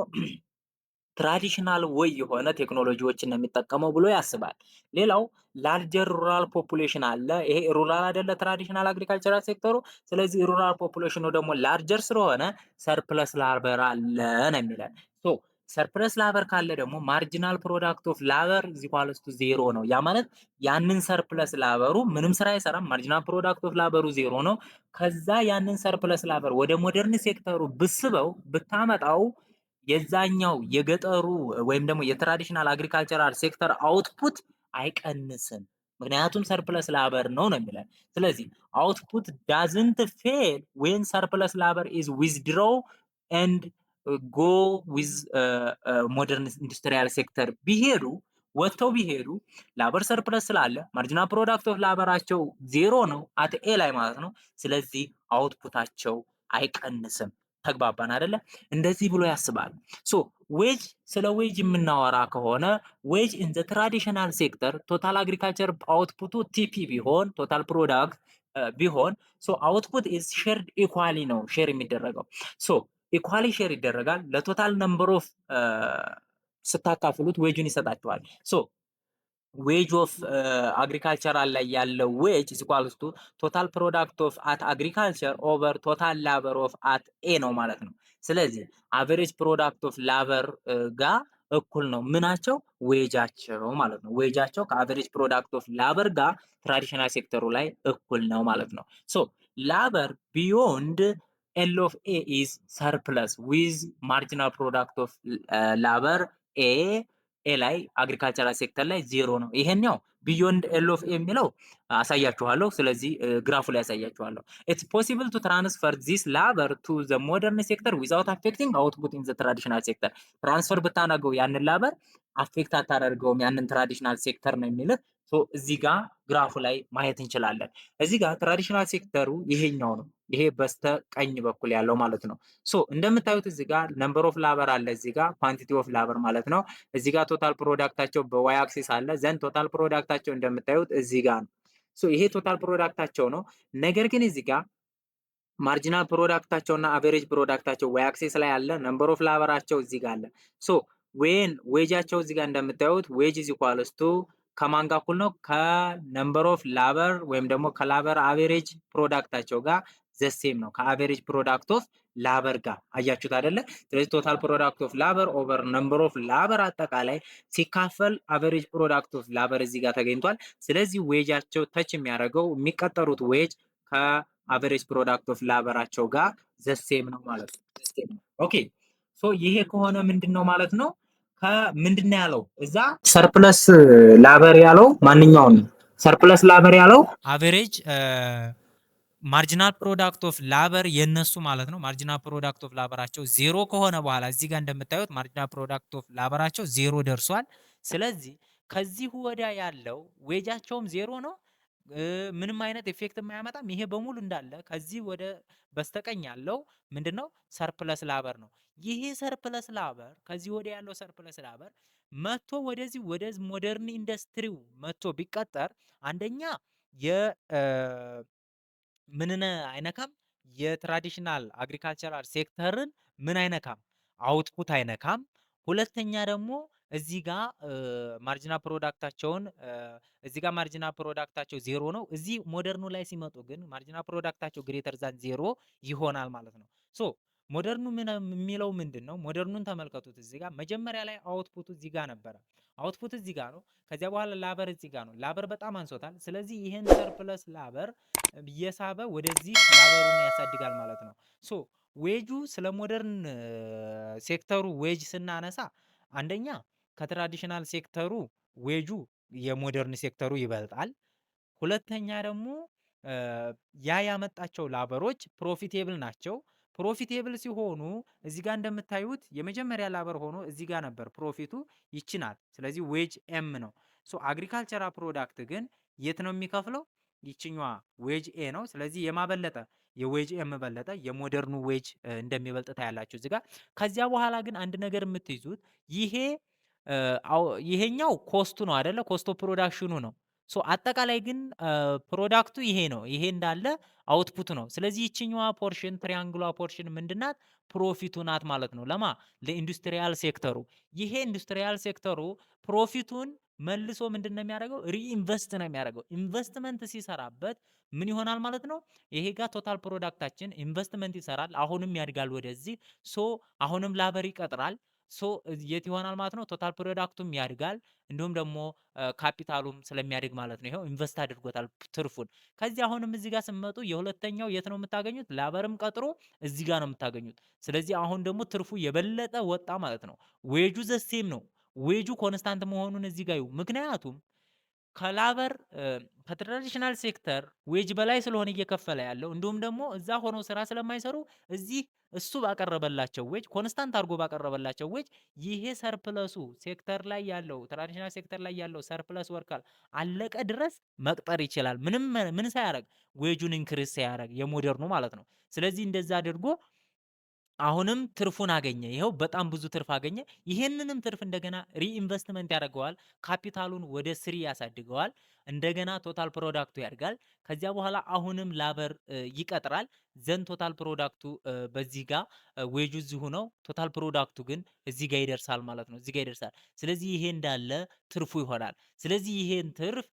Speaker 1: ትራዲሽናል ወይ የሆነ ቴክኖሎጂዎችን ነው የሚጠቀመው ብሎ ያስባል። ሌላው ላርጀር ሩራል ፖፑሌሽን አለ። ይሄ ሩራል አይደለ ትራዲሽናል አግሪካልቸራል ሴክተሩ። ስለዚህ ሩራል ፖፑሌሽኑ ደግሞ ላርጀር ስለሆነ ሰርፕለስ ላበር አለ ነው የሚለን። ሶ ሰርፕለስ ላበር ካለ ደግሞ ማርጂናል ፕሮዳክት ኦፍ ላበር ዚኳልስቱ ዜሮ ነው። ያ ማለት ያንን ሰርፕለስ ላበሩ ምንም ስራ አይሰራም። ማርጂናል ፕሮዳክት ኦፍ ላበሩ ዜሮ ነው። ከዛ ያንን ሰርፕለስ ላበር ወደ ሞደርን ሴክተሩ ብስበው ብታመጣው የዛኛው የገጠሩ ወይም ደግሞ የትራዲሽናል አግሪካልቸራል ሴክተር አውትፑት አይቀንስም። ምክንያቱም ሰርፕለስ ላበር ነው ነው የሚለን። ስለዚህ አውትፑት ዳዝንት ፌል ዌን ሰርፕለስ ላበር ኢዝ ዊዝድሮው ኤንድ ጎ ዊዝ ሞደርን ኢንዱስትሪያል ሴክተር ቢሄዱ ወጥተው ቢሄዱ ላበር ሰርፕለስ ስላለ ማርጂናል ፕሮዳክት ኦፍ ላበራቸው ዜሮ ነው አት ኤ ላይ ማለት ነው። ስለዚህ አውትፑታቸው አይቀንስም። ተግባባን አይደለ? እንደዚህ ብሎ ያስባል። ሶ ዌጅ ስለ ዌጅ የምናወራ ከሆነ ዌጅ ኢን ዘ ትራዲሽናል ሴክተር ቶታል አግሪካልቸር አውትፑቱ ቲፒ ቢሆን ቶታል ፕሮዳክት ቢሆን ሶ አውትፑት ኢዝ ሼርድ ኢኳሊ ነው ሼር የሚደረገው። ሶ ኢኳሊ ሼር ይደረጋል። ለቶታል ነምበር ኦፍ ስታካፍሉት ዌጁን ይሰጣቸዋል። ሶ ዌጅ ኦፍ አግሪካልቸራል ላይ ያለው ዌጅ ኢዝ ኢኳልስ ቱ ቶታል ፕሮዳክት ኦፍ አት አግሪካልቸር ኦቨር ቶታል ላበር ኦፍ አት ኤ ነው ማለት ነው። ስለዚህ አቨሬጅ ፕሮዳክት ኦፍ ላበር ጋር እኩል ነው ምናቸው ዌጃቸው ማለት ነው። ዌጃቸው ከአቨሬጅ ፕሮዳክት ኦፍ ላበር ጋር ትራዲሽናል ሴክተሩ ላይ እኩል ነው ማለት ነው። ሶ ላበር ቢዮንድ ኤል ኦፍ ኤ ኢዝ ሰርፕለስ ዊዝ ማርጂናል ፕሮዳክት ኦፍ ላበር ኤ ላይ አግሪካልቸራል ሴክተር ላይ ዜሮ ነው። ይሄኛው ቢዮንድ ኤል ኦፍ ኤ የሚለው አሳያችኋለሁ። ስለዚህ ግራፉ ላይ አሳያችኋለሁ። ኢትስ ፖሲብል ቱ ትራንስፈር ዚስ ላበር ቱ ዘ ሞደርን ሴክተር ዊዛውት አፌክቲንግ አውትፑት ኢን ዘ ትራዲሽናል ሴክተር። ትራንስፈር ብታናገው ያንን ላበር አፌክት አታደርገውም ያንን ትራዲሽናል ሴክተር ነው የሚልህ። እዚህ ጋር ግራፉ ላይ ማየት እንችላለን። እዚህ ጋር ትራዲሽናል ሴክተሩ ይሄኛው ነው። ይሄ በስተ ቀኝ በኩል ያለው ማለት ነው። እንደምታዩት እዚህ ጋር ነምበር ኦፍ ላበር አለ፣ እዚህ ጋር ኳንቲቲ ኦፍ ላበር ማለት ነው። እዚህ ጋር ቶታል ፕሮዳክታቸው በዋይ አክሲስ አለ። ዘንድ ቶታል ፕሮዳክታቸው እንደምታዩት እዚህ ጋር ነው። ይሄ ቶታል ፕሮዳክታቸው ነው። ነገር ግን እዚህ ጋር ማርጂናል ፕሮዳክታቸውና አቨሬጅ ፕሮዳክታቸው ዋይ አክሲስ ላይ አለ። ነምበር ኦፍ ላበራቸው እዚህ ጋር አለ። ዌን ዌጃቸው እዚህ ጋር እንደምታዩት ዌጅ ኢዝ ኢኳልስ ቱ ከማን ጋር እኩል ነው? ከነምበር ኦፍ ላበር ወይም ደግሞ ከላበር አቨሬጅ ፕሮዳክታቸው ጋር ዘሴም ነው። ከአቨሬጅ ፕሮዳክት ኦፍ ላበር ጋር አያችሁት አይደለ? ስለዚህ ቶታል ፕሮዳክት ኦፍ ላበር ኦቨር ነምበር ኦፍ ላበር አጠቃላይ ሲካፈል አቨሬጅ ፕሮዳክት ኦፍ ላበር እዚህ ጋር ተገኝቷል። ስለዚህ ዌጃቸው ተች የሚያደርገው የሚቀጠሩት ዌጅ ከአቨሬጅ ፕሮዳክት ኦፍ ላበራቸው ጋር ዘሴም ነው ማለት ነው። ኦኬ ይሄ ከሆነ ምንድን ነው ማለት ነው? ከምንድን ነው ያለው እዛ ሰርፕለስ ላበር ያለው ማንኛውን ሰርፕለስ ላበር ያለው
Speaker 2: አቨሬጅ ማርጂናል ፕሮዳክት ኦፍ ላበር የነሱ ማለት ነው። ማርጂናል ፕሮዳክት ኦፍ ላበራቸው ዜሮ ከሆነ በኋላ እዚህ ጋር እንደምታዩት ማርጂናል ፕሮዳክት ኦፍ ላበራቸው ዜሮ ደርሷል። ስለዚህ ከዚህ ወዲያ ያለው ዌጃቸውም ዜሮ ነው። ምንም አይነት ኢፌክት የማያመጣም። ይሄ በሙሉ እንዳለ ከዚህ ወደ በስተቀኝ ያለው ምንድነው? ሰርፕለስ ላበር ነው። ይሄ ሰርፕለስ ላበር ከዚህ ወዲያ ያለው ሰርፕለስ ላበር መጥቶ ወደዚህ ወደ ሞደርን ኢንዱስትሪው መጥቶ ቢቀጠር አንደኛ ምንን አይነካም? የትራዲሽናል አግሪካልቸራል ሴክተርን ምን አይነካም? አውትፑት አይነካም። ሁለተኛ ደግሞ እዚህ ጋር ማርጂናል ፕሮዳክታቸውን እዚህ ጋር ማርጂናል ፕሮዳክታቸው ዜሮ ነው። እዚህ ሞደርኑ ላይ ሲመጡ ግን ማርጂናል ፕሮዳክታቸው ግሬተር ዛን ዜሮ ይሆናል ማለት ነው። ሶ ሞደርኑ የሚለው ምንድን ነው? ሞደርኑን ተመልከቱት። እዚህ ጋር መጀመሪያ ላይ አውትፑቱ እዚህ ጋር ነበረ። አውትፑት እዚህ ጋር ነው። ከዚያ በኋላ ላበር እዚህ ጋር ነው። ላበር በጣም አንሶታል። ስለዚህ ይሄን ሰርፕለስ ላበር እየሳበ ወደዚህ ላበሩን ያሳድጋል ማለት ነው። ሶ ዌጁ ስለ ሞደርን ሴክተሩ ዌጅ ስናነሳ አንደኛ ከትራዲሽናል ሴክተሩ ዌጁ የሞደርን ሴክተሩ ይበልጣል። ሁለተኛ ደግሞ ያ ያመጣቸው ላበሮች ፕሮፊቴብል ናቸው። ፕሮፊቴብል ሲሆኑ እዚህ ጋር እንደምታዩት የመጀመሪያ ላበር ሆኖ እዚህ ጋር ነበር ፕሮፊቱ ይችናል። ስለዚህ ዌጅ ኤም ነው። ሶ አግሪካልቸራል ፕሮዳክት ግን የት ነው የሚከፍለው? ይችኛዋ ዌጅ ኤ ነው። ስለዚህ የማበለጠ የዌጅ ኤም በለጠ፣ የሞደርኑ ዌጅ እንደሚበልጥ ታያላችሁ እዚህ ጋር። ከዚያ በኋላ ግን አንድ ነገር የምትይዙት ይሄኛው ኮስቱ ነው አይደለ? ኮስቶ ፕሮዳክሽኑ ነው። ሶ አጠቃላይ ግን ፕሮዳክቱ ይሄ ነው። ይሄ እንዳለ አውትፑት ነው። ስለዚህ ይችኛዋ ፖርሽን ትሪያንግሏ ፖርሽን ምንድናት? ፕሮፊቱ ናት ማለት ነው። ለማ ለኢንዱስትሪያል ሴክተሩ። ይሄ ኢንዱስትሪያል ሴክተሩ ፕሮፊቱን መልሶ ምንድን ነው የሚያደርገው? ሪኢንቨስት ነው የሚያደርገው። ኢንቨስትመንት ሲሰራበት ምን ይሆናል ማለት ነው? ይሄ ጋር ቶታል ፕሮዳክታችን ኢንቨስትመንት ይሰራል፣ አሁንም ያድጋል ወደዚህ። ሶ አሁንም ላበር ይቀጥራል። ሶ የት ይሆናል ማለት ነው? ቶታል ፕሮዳክቱም ያድጋል፣ እንዲሁም ደግሞ ካፒታሉም ስለሚያድግ ማለት ነው። ይሄው ኢንቨስት አድርጎታል ትርፉን። ከዚህ አሁንም እዚህ ጋር ስመጡ የሁለተኛው የት ነው የምታገኙት? ላበርም ቀጥሮ እዚህ ጋር ነው የምታገኙት። ስለዚህ አሁን ደግሞ ትርፉ የበለጠ ወጣ ማለት ነው። ዌጁ ዘሴም ነው። ዌጁ ኮንስታንት መሆኑን እዚህ ጋር ምክንያቱም ከላበር ከትራዲሽናል ሴክተር ዌጅ በላይ ስለሆነ እየከፈለ ያለው እንዲሁም ደግሞ እዛ ሆነው ስራ ስለማይሰሩ እዚህ እሱ ባቀረበላቸው ዌጅ ኮንስታንት አድርጎ ባቀረበላቸው ዌጅ ይሄ ሰርፕለሱ ሴክተር ላይ ያለው ትራዲሽናል ሴክተር ላይ ያለው ሰርፕለስ ወርካል አለቀ ድረስ መቅጠር ይችላል። ምን ሳያደርግ ዌጁን ኢንክሪዝ ሳያደርግ የሞደርኑ ማለት ነው። ስለዚህ እንደዛ አድርጎ አሁንም ትርፉን አገኘ። ይሄው በጣም ብዙ ትርፍ አገኘ። ይሄንንም ትርፍ እንደገና ሪኢንቨስትመንት ያደርገዋል። ካፒታሉን ወደ ስሪ ያሳድገዋል። እንደገና ቶታል ፕሮዳክቱ ያድጋል። ከዚያ በኋላ አሁንም ላበር ይቀጥራል። ዘን ቶታል ፕሮዳክቱ በዚህ ጋር ዌጁ እዚሁ ነው። ቶታል ፕሮዳክቱ ግን እዚህ ጋር ይደርሳል ማለት ነው። እዚህ ጋር ይደርሳል። ስለዚህ ይሄ እንዳለ ትርፉ ይሆናል። ስለዚህ ይሄን ትርፍ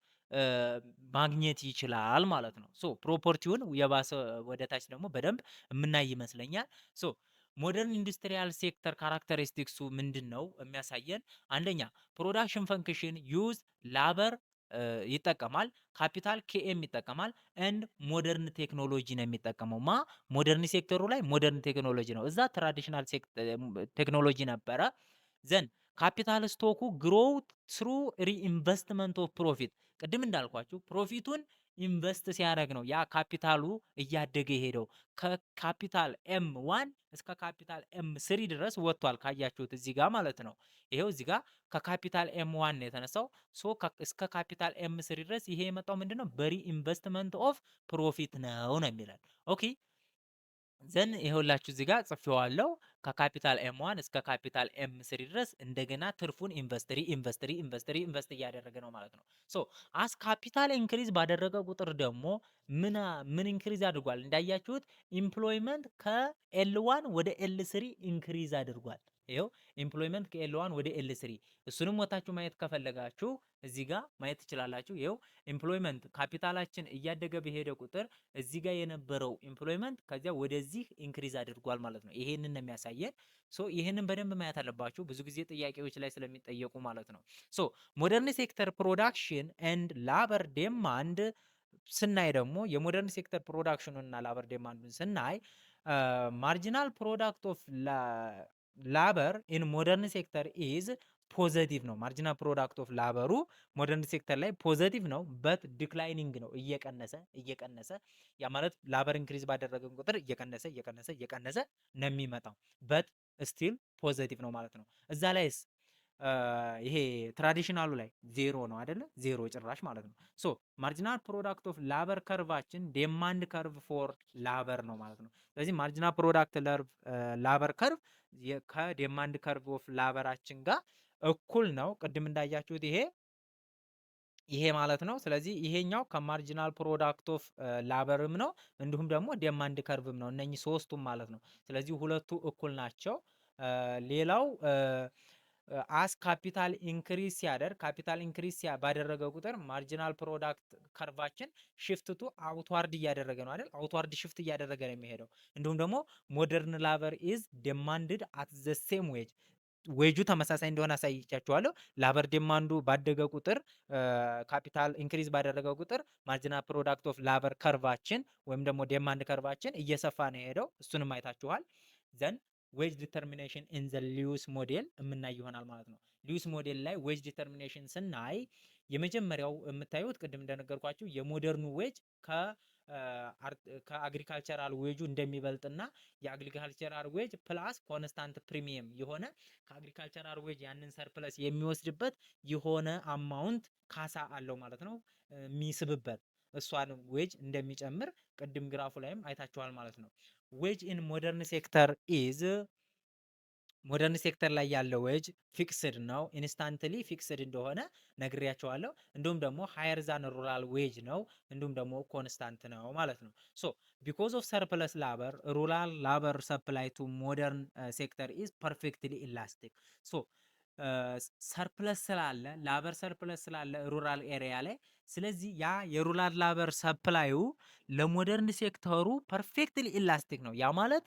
Speaker 2: ማግኘት ይችላል ማለት ነው። ሶ ፕሮፐርቲውን የባሰ ወደታች ደግሞ በደንብ የምናይ ይመስለኛል። ሶ ሞደርን ኢንዱስትሪያል ሴክተር ካራክተሪስቲክሱ ምንድን ነው የሚያሳየን? አንደኛ ፕሮዳክሽን ፈንክሽን ዩዝ ላበር ይጠቀማል፣ ካፒታል ኬኤም ይጠቀማል፣ ኤንድ ሞደርን ቴክኖሎጂ ነው የሚጠቀመው። ሞደርን ሴክተሩ ላይ ሞደርን ቴክኖሎጂ ነው። እዛ ትራዲሽናል ቴክኖሎጂ ነበረ። ዘን ካፒታል ስቶኩ ግሮው ስሩ ሪኢንቨስትመንት ኦፍ ፕሮፊት። ቅድም እንዳልኳችሁ ፕሮፊቱን ኢንቨስት ሲያደርግ ነው ያ ካፒታሉ እያደገ ሄደው ከካፒታል ኤም ዋን እስከ ካፒታል ኤም ስሪ ድረስ ወጥቷል። ካያችሁት እዚህ ጋር ማለት ነው። ይሄው እዚህ ጋር ከካፒታል ኤም ዋን ነው የተነሳው። ሶ እስከ ካፒታል ኤም ስሪ ድረስ ይሄ የመጣው ምንድነው? በሪ ኢንቨስትመንት ኦፍ ፕሮፊት ነው የሚላል። ኦኬ ዘን ይሄውላችሁ እዚህ ጋር ጽፌዋለሁ። ከካፒታል ኤም ዋን እስከ ካፒታል ኤም ስሪ ድረስ እንደገና ትርፉን ኢንቨስት እያደረገ ነው ማለት ነው። ሶ አስ ካፒታል ኢንክሪዝ ባደረገ ቁጥር ደግሞ ምን ኢንክሪዝ አድርጓል? እንዳያችሁት ኢምፕሎይመንት ከኤል ዋን ወደ ኤል ስሪ ኢንክሪዝ አድርጓል። ይሄው ኢምፕሎይመንት ከኤል ዋን ወደ ኤል ስሪ እሱንም ወታችሁ ማየት ከፈለጋችሁ እዚህ ጋር ማየት ትችላላችሁ። ይሄው ኢምፕሎይመንት ካፒታላችን እያደገ በሄደ ቁጥር እዚህ ጋር የነበረው ኢምፕሎይመንት ከዚያ ወደዚህ ኢንክሪዝ አድርጓል ማለት ነው። ይሄንን ነው የሚያሳየን። ሶ ይሄንን በደንብ ማየት አለባችሁ ብዙ ጊዜ ጥያቄዎች ላይ ስለሚጠየቁ ማለት ነው። ሶ ሞደርን ሴክተር ፕሮዳክሽን ኤንድ ላበር ዴማንድ ስናይ ደግሞ የሞደርን ሴክተር ፕሮዳክሽኑን እና ላበር ዴማንዱን ስናይ ማርጂናል ፕሮዳክት ኦፍ ላበር ኢን ሞደርን ሴክተር ኢዝ ፖዘቲቭ ነው። ማርጂናል ፕሮዳክት ኦፍ ላበሩ ሞደርን ሴክተር ላይ ፖዘቲቭ ነው በት ዲክላይኒንግ ነው፣ እየቀነሰ ያ ማለት ላበር ኢንክሪዝ ባደረገን ቁጥር እየቀነሰ ነው የሚመጣው። በት ስቲል ፖዘቲቭ ነው ማለት ነው። እዛ ላይስ ይሄ ትራዲሽናሉ ላይ ዜሮ ነው አይደለ? ዜሮ ጭራሽ ማለት ነው። ሶ ማርጂናል ፕሮዳክት ኦፍ ላበር ከርቫችን ዴማንድ ከርቭ ፎር ላበር ነው ማለት ነው። ስለዚህ ማርጂናል ፕሮዳክት ላበር ከርቭ ከዴማንድ ከርቭ ኦፍ ላበራችን ጋር እኩል ነው። ቅድም እንዳያችሁት ይሄ ማለት ነው። ስለዚህ ይሄኛው ከማርጂናል ፕሮዳክት ኦፍ ላበርም ነው እንዲሁም ደግሞ ዴማንድ ከርቭም ነው። እነኚህ ሶስቱም ማለት ነው። ስለዚህ ሁለቱ እኩል ናቸው። ሌላው አስ ካፒታል ኢንክሪዝ ሲያደርግ ካፒታል ኢንክሪዝ ባደረገ ቁጥር ማርጂናል ፕሮዳክት ከርቫችን ሽፍት ቱ አውትዋርድ እያደረገ ነው አይደል? አውትዋርድ ሽፍት እያደረገ ነው የሚሄደው። እንዲሁም ደግሞ ሞደርን ላበር ኢዝ ዴማንድድ አት ዘ ሴም ዌጅ ዌጁ ተመሳሳይ እንደሆነ አሳይቻችኋለሁ። ላበር ዴማንዱ ባደገ ቁጥር ካፒታል ኢንክሪዝ ባደረገ ቁጥር ማርጂናል ፕሮዳክት ኦፍ ላበር ከርቫችን ወይም ደግሞ ዴማንድ ከርቫችን እየሰፋ ነው የሄደው። እሱንም አይታችኋል። ዘን ዌጅ ዲተርሚኔሽን ኢን ዘ ሊዩስ ሞዴል የምናይ ይሆናል ማለት ነው። ሊዩስ ሞዴል ላይ ዌጅ ዲተርሚኔሽን ስናይ የመጀመሪያው የምታዩት ቅድም እንደነገርኳችሁ የሞደርኑ ዌጅ ከአግሪካልቸራል ዌጁ እንደሚበልጥና የአግሪካልቸራል ዌጅ ፕላስ ኮንስታንት ፕሪሚየም የሆነ ከአግሪካልቸራል ዌጅ ያንን ሰርፕለስ የሚወስድበት የሆነ አማውንት ካሳ አለው ማለት ነው የሚስብበት እሷን ዌጅ እንደሚጨምር ቅድም ግራፉ ላይም አይታችኋል ማለት ነው። ዌጅ ኢን ሞደርን ሴክተር ኢዝ ሞደርን ሴክተር ላይ ያለው ዌጅ ፊክስድ ነው። ኢንስታንትሊ ፊክስድ እንደሆነ ነግሬያቸዋለሁ። እንዲሁም ደግሞ ሃየር ዛን ሩራል ዌጅ ነው። እንዲሁም ደግሞ ኮንስታንት ነው ማለት ነው። ሶ ቢኮዝ ኦፍ ሰርፕለስ ላበር ሩራል ላበር ሰፕላይ ቱ ሞደርን ሴክተር ኢዝ ፐርፌክትሊ ኢላስቲክ። ሶ ሰርፕለስ ስላለ ላበር ሰርፕለስ ስላለ ሩራል ኤሪያ ላይ ስለዚህ ያ የሩራል ላበር ሰፕላዩ ለሞደርን ሴክተሩ ፐርፌክትሊ ኢላስቲክ ነው። ያ ማለት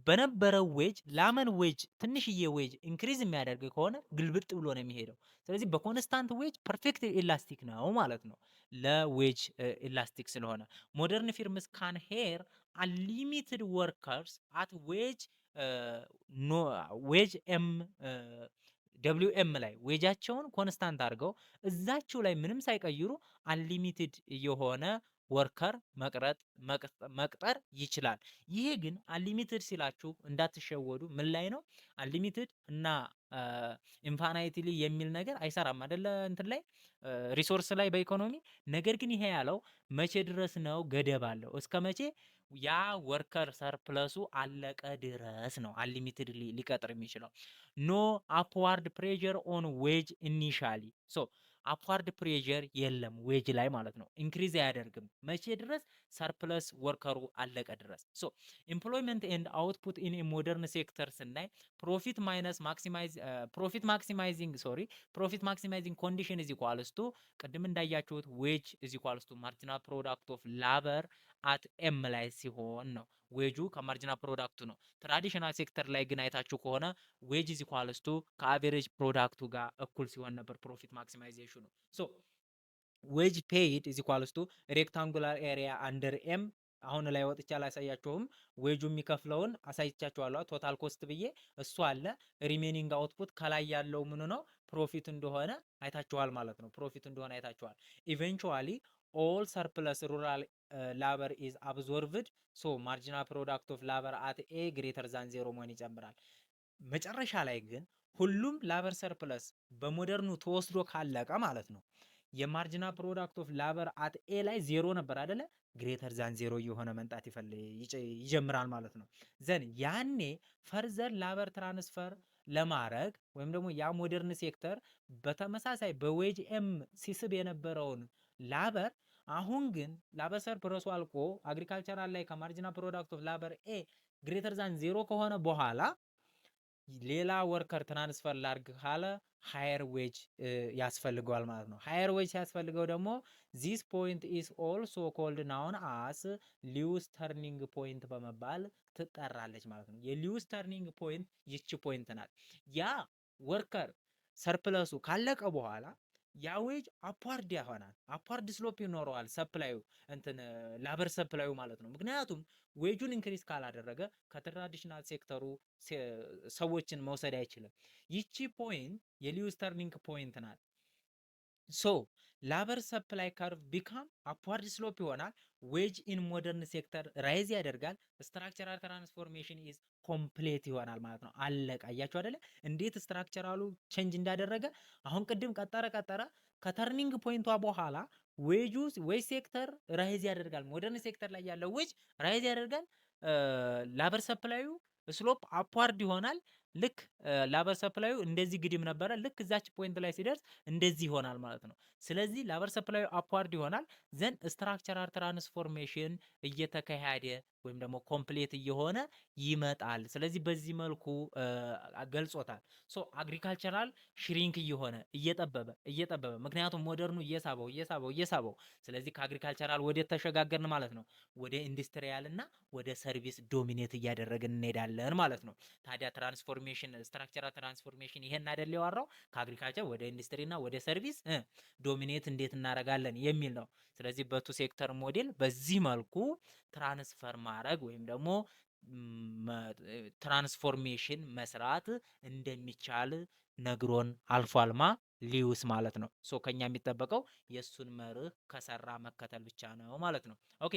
Speaker 2: በነበረው ዌጅ ላመን ዌጅ ትንሽዬ ዌጅ ኢንክሪዝ የሚያደርግ ከሆነ ግልብጥ ብሎ ነው የሚሄደው። ስለዚህ በኮንስታንት ዌጅ ፐርፌክት ኢላስቲክ ነው ማለት ነው። ለዌጅ ኢላስቲክ ስለሆነ ሞደርን ፊርምስ ካን ሄር አንሊሚትድ ወርከርስ አት ዌጅ ኤም ደብሊው ኤም ላይ ዌጃቸውን ኮንስታንት አድርገው እዛቸው ላይ ምንም ሳይቀይሩ አንሊሚትድ የሆነ ወርከር መቅጠር ይችላል። ይሄ ግን አንሊሚትድ ሲላችሁ እንዳትሸወዱ ምን ላይ ነው? አንሊሚትድ እና ኢንፋናይትሊ የሚል ነገር አይሰራም አይደለ? እንትን ላይ ሪሶርስ ላይ በኢኮኖሚ ነገር ግን ይሄ ያለው መቼ ድረስ ነው? ገደብ አለው። እስከ መቼ? ያ ወርከር ሰርፕለሱ አለቀ ድረስ ነው አንሊሚትድ ሊቀጥር የሚችለው። ኖ አፕዋርድ ፕሬዠር ኦን ዌጅ ኢኒሻሊ ሶ አፕዋርድ ፕሬዠር የለም ዌጅ ላይ ማለት ነው። ኢንክሪዝ አያደርግም መቼ ድረስ? ሰርፕለስ ወርከሩ አለቀ ድረስ። ሶ ኤምፕሎይመንት ኤንድ አውትፑት ኢን ሞደርን ሴክተር ስናይ ፕሮፊት ማክሲማይዚንግ ኮንዲሽን ኢዝ ኢኳልስ ቱ ቅድም እንዳያችሁት ዌጅ ኢዝ ኢኳልስ ቱ ማርጂናል ፕሮዳክት ኦፍ ላበር አት ኤም ላይ ሲሆን ነው። ዌጁ ከማርጂናል ፕሮዳክቱ ነው። ትራዲሽናል ሴክተር ላይ ግን አይታችሁ ከሆነ ዌጅ ኢዝ ኢኳልስ ቱ ከአቬሬጅ ፕሮዳክቱ ጋር እኩል ሲሆን ነበር ፕሮፊት ማክሲማይዜሽኑ። ሶ ዌጅ ፔይድ ኢዝ ኢኳልስ ቱ ሬክታንጉላር ኤሪያ አንደር ኤም አሁን ላይ ወጥቻ አላሳያችሁም። ዌጁ የሚከፍለውን አሳይቻችኋለሁ ቶታል ኮስት ብዬ እሱ አለ። ሪሜኒንግ አውትፑት ከላይ ያለው ምን ነው? ፕሮፊት እንደሆነ አይታችኋል ማለት ነው። ፕሮፊት እንደሆነ አይታችኋል። ኢቨንቹዋሊ ኦል ሰርፕለስ ሩራል ላበር ኢዝ አብዞርቭድ ሶ ማርጂናል ፕሮዳክት ኦፍ ላበር አት ኤ ግሬተር ዛን ዜሮ መሆን ይጨምራል። መጨረሻ ላይ ግን ሁሉም ላበር ሰርፕለስ በሞደርኑ ተወስዶ ካለቀ ማለት ነው የማርጂናል ፕሮዳክት ኦፍ ላበር አት ኤ ላይ ዜሮ ነበር አይደለ? ግሬተር ዛን ዜሮ የሆነ መምጣት ይጀምራል ማለት ነው። ዘን ያኔ ፈርዘር ላበር ትራንስፈር ለማድረግ ወይም ደግሞ ያ ሞደርን ሴክተር በተመሳሳይ በዌጅ ኤም ሲስብ የነበረውን ላበር አሁን ግን ላበር ሰርፕለሱ አልቆ አግሪካልቸራል ላይ ከማርጂናል ፕሮዳክት ኦፍ ላበር ኤ ግሬተር ዛን ዜሮ ከሆነ በኋላ ሌላ ወርከር ትራንስፈር ላርግ ካለ ሃየር ዌጅ ያስፈልገዋል ማለት ነው። ሃየር ዌጅ ሲያስፈልገው ደግሞ ዚስ ፖይንት ኢስ ኦልሶ ኮልድ ናውን አስ ሊዩስ ተርኒንግ ፖይንት በመባል ትጠራለች ማለት ነው። የሊዩስ ተርኒንግ ፖይንት ይቺ ፖይንት ናት። ያ ወርከር ሰርፕለሱ ካለቀ በኋላ ያ ዌጅ አፕዋርድ ይሆናል። አፕዋርድ ስሎፕ ይኖረዋል ሰፕላዩ እንትን ላበር ሰፕላዩ ማለት ነው። ምክንያቱም ዌጁን ኢንክሪዝ ካላደረገ ከትራዲሽናል ሴክተሩ ሰዎችን መውሰድ አይችልም። ይቺ ፖይንት የሊዩስ ተርኒንግ ፖይንት ናት። ሶ ላበር ሰፕላይ ካርቭ ቢካም አፕዋርድ ስሎፕ ይሆናል። ዌጅ ኢን ሞደርን ሴክተር ራይዝ ያደርጋል። ስትራክቸራል ትራንስፎርሜሽን ኢዝ ኮምፕሌት ይሆናል ማለት ነው። አለቀ። አያችሁ አይደለ እንዴት ስትራክቸራሉ ቼንጅ እንዳደረገ። አሁን ቅድም ቀጠረ ከተርኒንግ ፖይንቷ በኋላ ዌጁ ዌጅ ሴክተር ራይዝ ያደርጋል። ሞደርን ሴክተር ላይ ያለው ዌጅ ራይዝ ያደርጋል። ላበር ሰፕላዩ ስሎፕ አፕዋርድ ይሆናል። ልክ ላበር ሰፕላዩ እንደዚህ ግድም ነበረ። ልክ እዛች ፖይንት ላይ ሲደርስ እንደዚህ ይሆናል ማለት ነው። ስለዚህ ላበር ሰፕላዩ አፕዋርድ ይሆናል። ዘን ስትራክቸራል ትራንስፎርሜሽን እየተካሄደ ወይም ደግሞ ኮምፕሌት እየሆነ ይመጣል። ስለዚህ በዚህ መልኩ ገልጾታል። ሶ አግሪካልቸራል ሽሪንክ እየሆነ እየጠበበ ምክንያቱም ሞደርኑ እየሳበው ስለዚህ ከአግሪካልቸራል ወደ ተሸጋገርን ማለት ነው ወደ ኢንዱስትሪያል እና ወደ ሰርቪስ ዶሚኔት እያደረግን እንሄዳለን ማለት ነው። ታዲያ ትራንስፎርሜሽን ስትራክቸራል ትራንስፎርሜሽን ይሄን አይደል ያወራው ከአግሪካልቸር ወደ ኢንዱስትሪ እና ወደ ሰርቪስ ዶሚኔት እንዴት እናደርጋለን የሚል ነው። ስለዚህ በቱ ሴክተር ሞዴል በዚህ መልኩ ትራንስፈር ማድረግ ወይም ደግሞ ትራንስፎርሜሽን መስራት እንደሚቻል ነግሮን አልፏልማ ሊዩስ ማለት ነው። ሶ ከኛ የሚጠበቀው የሱን መርህ ከሰራ መከተል ብቻ ነው ማለት ነው። ኦኬ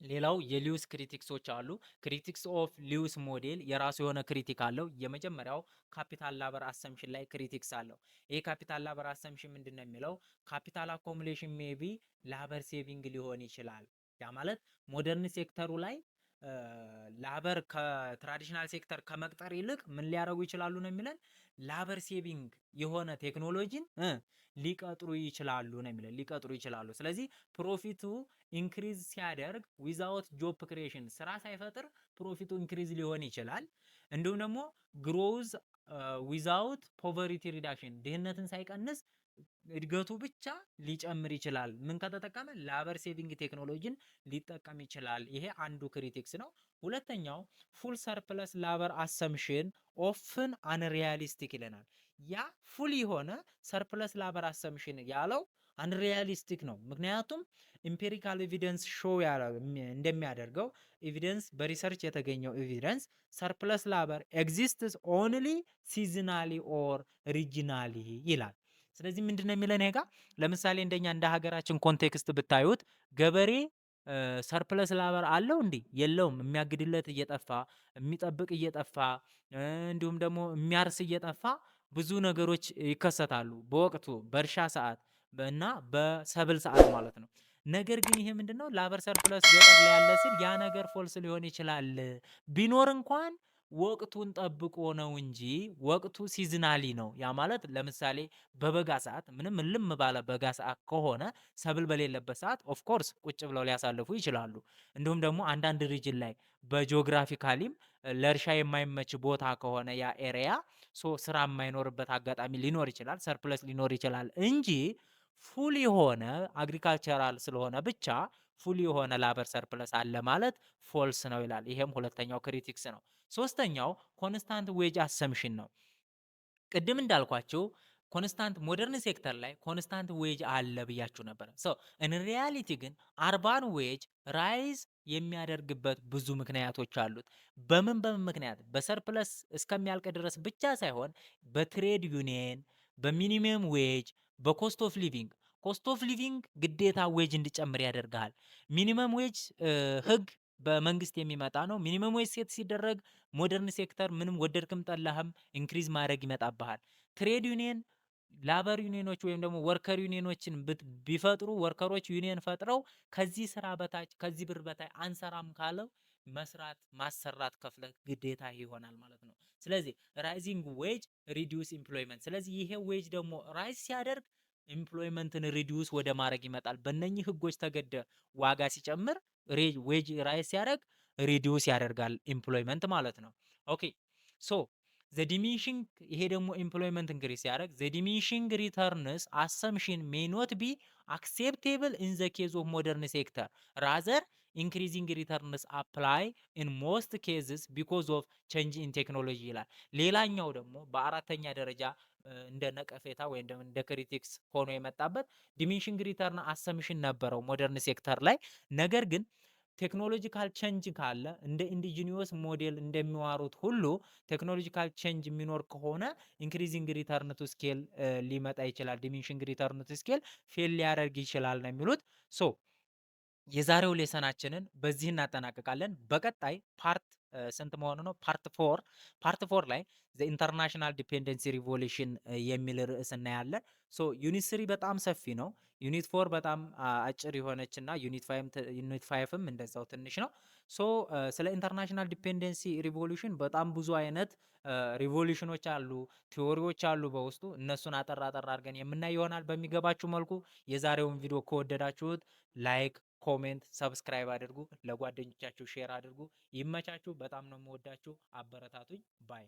Speaker 2: ሌላው የሊዩስ ክሪቲክሶች አሉ። ክሪቲክስ ኦፍ ሊዩስ ሞዴል የራሱ የሆነ ክሪቲክ አለው። የመጀመሪያው ካፒታል ላበር አሰምሽን ላይ ክሪቲክስ አለው። ይሄ ካፒታል ላበር አሰምሽን ምንድነው የሚለው ካፒታል አኮሙሌሽን ሜቢ ላበር ሴቪንግ ሊሆን ይችላል። ያ ማለት ሞደርን ሴክተሩ ላይ ላበር ከትራዲሽናል ሴክተር ከመቅጠር ይልቅ ምን ሊያደርጉ ይችላሉ ነው የሚለን ላበር ሴቪንግ የሆነ ቴክኖሎጂን ሊቀጥሩ ይችላሉ ነው የሚለን ሊቀጥሩ ይችላሉ። ስለዚህ ፕሮፊቱ ኢንክሪዝ ሲያደርግ ዊዛውት ጆብ ክሪኤሽን ስራ ሳይፈጥር ፕሮፊቱ ኢንክሪዝ ሊሆን ይችላል። እንዲሁም ደግሞ ግሮውዝ ዊዛውት ፖቨርቲ ሪዳክሽን ድህነትን ሳይቀንስ እድገቱ ብቻ ሊጨምር ይችላል። ምን ከተጠቀመ ላበር ሴቪንግ ቴክኖሎጂን ሊጠቀም ይችላል። ይሄ አንዱ ክሪቲክስ ነው። ሁለተኛው ፉል ሰርፕለስ ላበር አሰምሽን ኦፍን አንሪያሊስቲክ ይለናል። ያ ፉል የሆነ ሰርፕለስ ላበር አሰምሽን ያለው አንሪያሊስቲክ ነው። ምክንያቱም ኢምፔሪካል ኤቪደንስ ሾው እንደሚያደርገው ኤቪደንስ በሪሰርች የተገኘው ኤቪደንስ ሰርፕለስ ላበር ኤግዚስትስ ኦንሊ ሲዝናሊ ኦር ሪጂናሊ ይላል። ስለዚህ ምንድነው የሚለን ሄጋ ለምሳሌ እንደኛ እንደ ሀገራችን ኮንቴክስት ብታዩት ገበሬ ሰርፕለስ ላበር አለው እንዴ? የለውም። የሚያግድለት እየጠፋ የሚጠብቅ እየጠፋ እንዲሁም ደግሞ የሚያርስ እየጠፋ ብዙ ነገሮች ይከሰታሉ በወቅቱ በእርሻ ሰዓት እና በሰብል ሰዓት ማለት ነው። ነገር ግን ይሄ ምንድነው ላበር ሰርፕለስ ገጠር ላይ ያለ ሲል ያ ነገር ፎልስ ሊሆን ይችላል። ቢኖር እንኳን ወቅቱን ጠብቆ ነው እንጂ ወቅቱ ሲዝናሊ ነው። ያ ማለት ለምሳሌ በበጋ ሰዓት ምንም ልም ባለ በጋ ሰዓት ከሆነ ሰብል በሌለበት ሰዓት ኦፍ ኮርስ ቁጭ ብለው ሊያሳልፉ ይችላሉ። እንዲሁም ደግሞ አንዳንድ ሪጅን ላይ በጂኦግራፊካሊም ለእርሻ የማይመች ቦታ ከሆነ ያ ኤሪያ ስራ የማይኖርበት አጋጣሚ ሊኖር ይችላል፣ ሰርፕለስ ሊኖር ይችላል እንጂ ፉል የሆነ አግሪካልቸራል ስለሆነ ብቻ ፉል የሆነ ላበር ሰርፕለስ አለ ማለት ፎልስ ነው ይላል። ይሄም ሁለተኛው ክሪቲክስ ነው። ሶስተኛው ኮንስታንት ዌጅ አሰምሽን ነው። ቅድም እንዳልኳችሁ ኮንስታንት ሞደርን ሴክተር ላይ ኮንስታንት ዌጅ አለ ብያችሁ ነበር። ኢን ሪያሊቲ ግን አርባን ዌጅ ራይዝ የሚያደርግበት ብዙ ምክንያቶች አሉት። በምን ምክንያት? በሰርፕለስ እስከሚያልቅ ድረስ ብቻ ሳይሆን በትሬድ ዩኒየን፣ በሚኒመም ዌጅ፣ በኮስት ኦፍ ሊቪንግ ኮስት ኦፍ ሊቪንግ ግዴታ ዌጅ እንዲጨምር ያደርጋል። ሚኒመም ዌጅ ህግ በመንግስት የሚመጣ ነው። ሚኒመም ዌጅ ሴት ሲደረግ ሞደርን ሴክተር ምንም ወደድክም ጠላህም ኢንክሪዝ ማድረግ ይመጣብሃል። ትሬድ ዩኒየን ላበር ዩኒየኖች ወይም ደግሞ ወርከር ዩኒየኖችን ቢፈጥሩ ወርከሮች ዩኒየን ፈጥረው ከዚህ ስራ በታች ከዚህ ብር በታች አንሰራም ካለው መስራት ማሰራት ከፍለ ግዴታ ይሆናል ማለት ነው። ስለዚህ ራይዚንግ ዌጅ ሪዲዩስ ኢምፕሎይመንት። ስለዚህ ይሄ ዌጅ ደግሞ ራይዝ ሲያደርግ ኢምፕሎይመንትን ሪዲዩስ ወደ ማድረግ ይመጣል። በእነኚህ ህጎች ተገደ ዋጋ ሲጨምር ዌጅ ራይዝ ሲያደርግ ሪዲዩስ ያደርጋል ኢምፕሎይመንት ማለት ነው። ኦኬ ሶ ዘ ዲሚኒሽንግ ይሄ ደግሞ ኢምፕሎይመንት ኢንክሪዝ ሲያደርግ ዘ ዲሚኒሽንግ ሪተርንስ አሰምሽን ሜይ ኖት ቢ አክሴፕቴብል ኢን ዘ ኬዝ ኦፍ ሞደርን ሴክተር ራዘር ኢንክሪዚንግ ሪተርንስ አፕላይ ኢን ሞስት ኬዝስ ቢኮዝ ኦፍ ቼንጅ ኢን ቴክኖሎጂ ይላል። ሌላኛው ደግሞ በአራተኛ ደረጃ እንደ ነቀፌታ ወይም ደግሞ እንደ ክሪቲክስ ሆኖ የመጣበት ዲሚኒሽንግ ሪተርን አሰምሽን ነበረው ሞደርን ሴክተር ላይ። ነገር ግን ቴክኖሎጂካል ቼንጅ ካለ እንደ ኢንዲጂኒየስ ሞዴል እንደሚዋሩት ሁሉ ቴክኖሎጂካል ቼንጅ የሚኖር ከሆነ ኢንክሪዚንግ ሪተርን ቱ ስኬል ሊመጣ ይችላል። ዲሚኒሽንግ ሪተርን ቱ ስኬል ፌል ሊያደርግ ይችላል ነው የሚሉት። ሶ የዛሬው ሌሰናችንን በዚህ እናጠናቅቃለን። በቀጣይ ፓርት ስንት መሆኑ ነው? ፓርት ፎር ላይ ዘ ኢንተርናሽናል ዲፔንደንሲ ሪቮሉሽን የሚል ርዕስ እናያለን። ሶ ዩኒት 3 በጣም ሰፊ ነው። ዩኒት 4 በጣም አጭር የሆነች እና ዩኒት 5ም እንደዛው ትንሽ ነው። ሶ ስለ ኢንተርናሽናል ዲፔንደንሲ ሪቮሉሽን በጣም ብዙ አይነት ሪቮሉሽኖች አሉ፣ ቲዎሪዎች አሉ በውስጡ። እነሱን አጠር አድርገን የምናይ ይሆናል በሚገባችሁ መልኩ። የዛሬውን ቪዲዮ ከወደዳችሁት ላይክ፣ ኮሜንት፣ ሰብስክራይብ አድርጉ። ለጓደኞቻችሁ ሼር አድርጉ። ይመቻችሁ። በጣም ነው የምወዳችሁ። አበረታቱኝ ባይ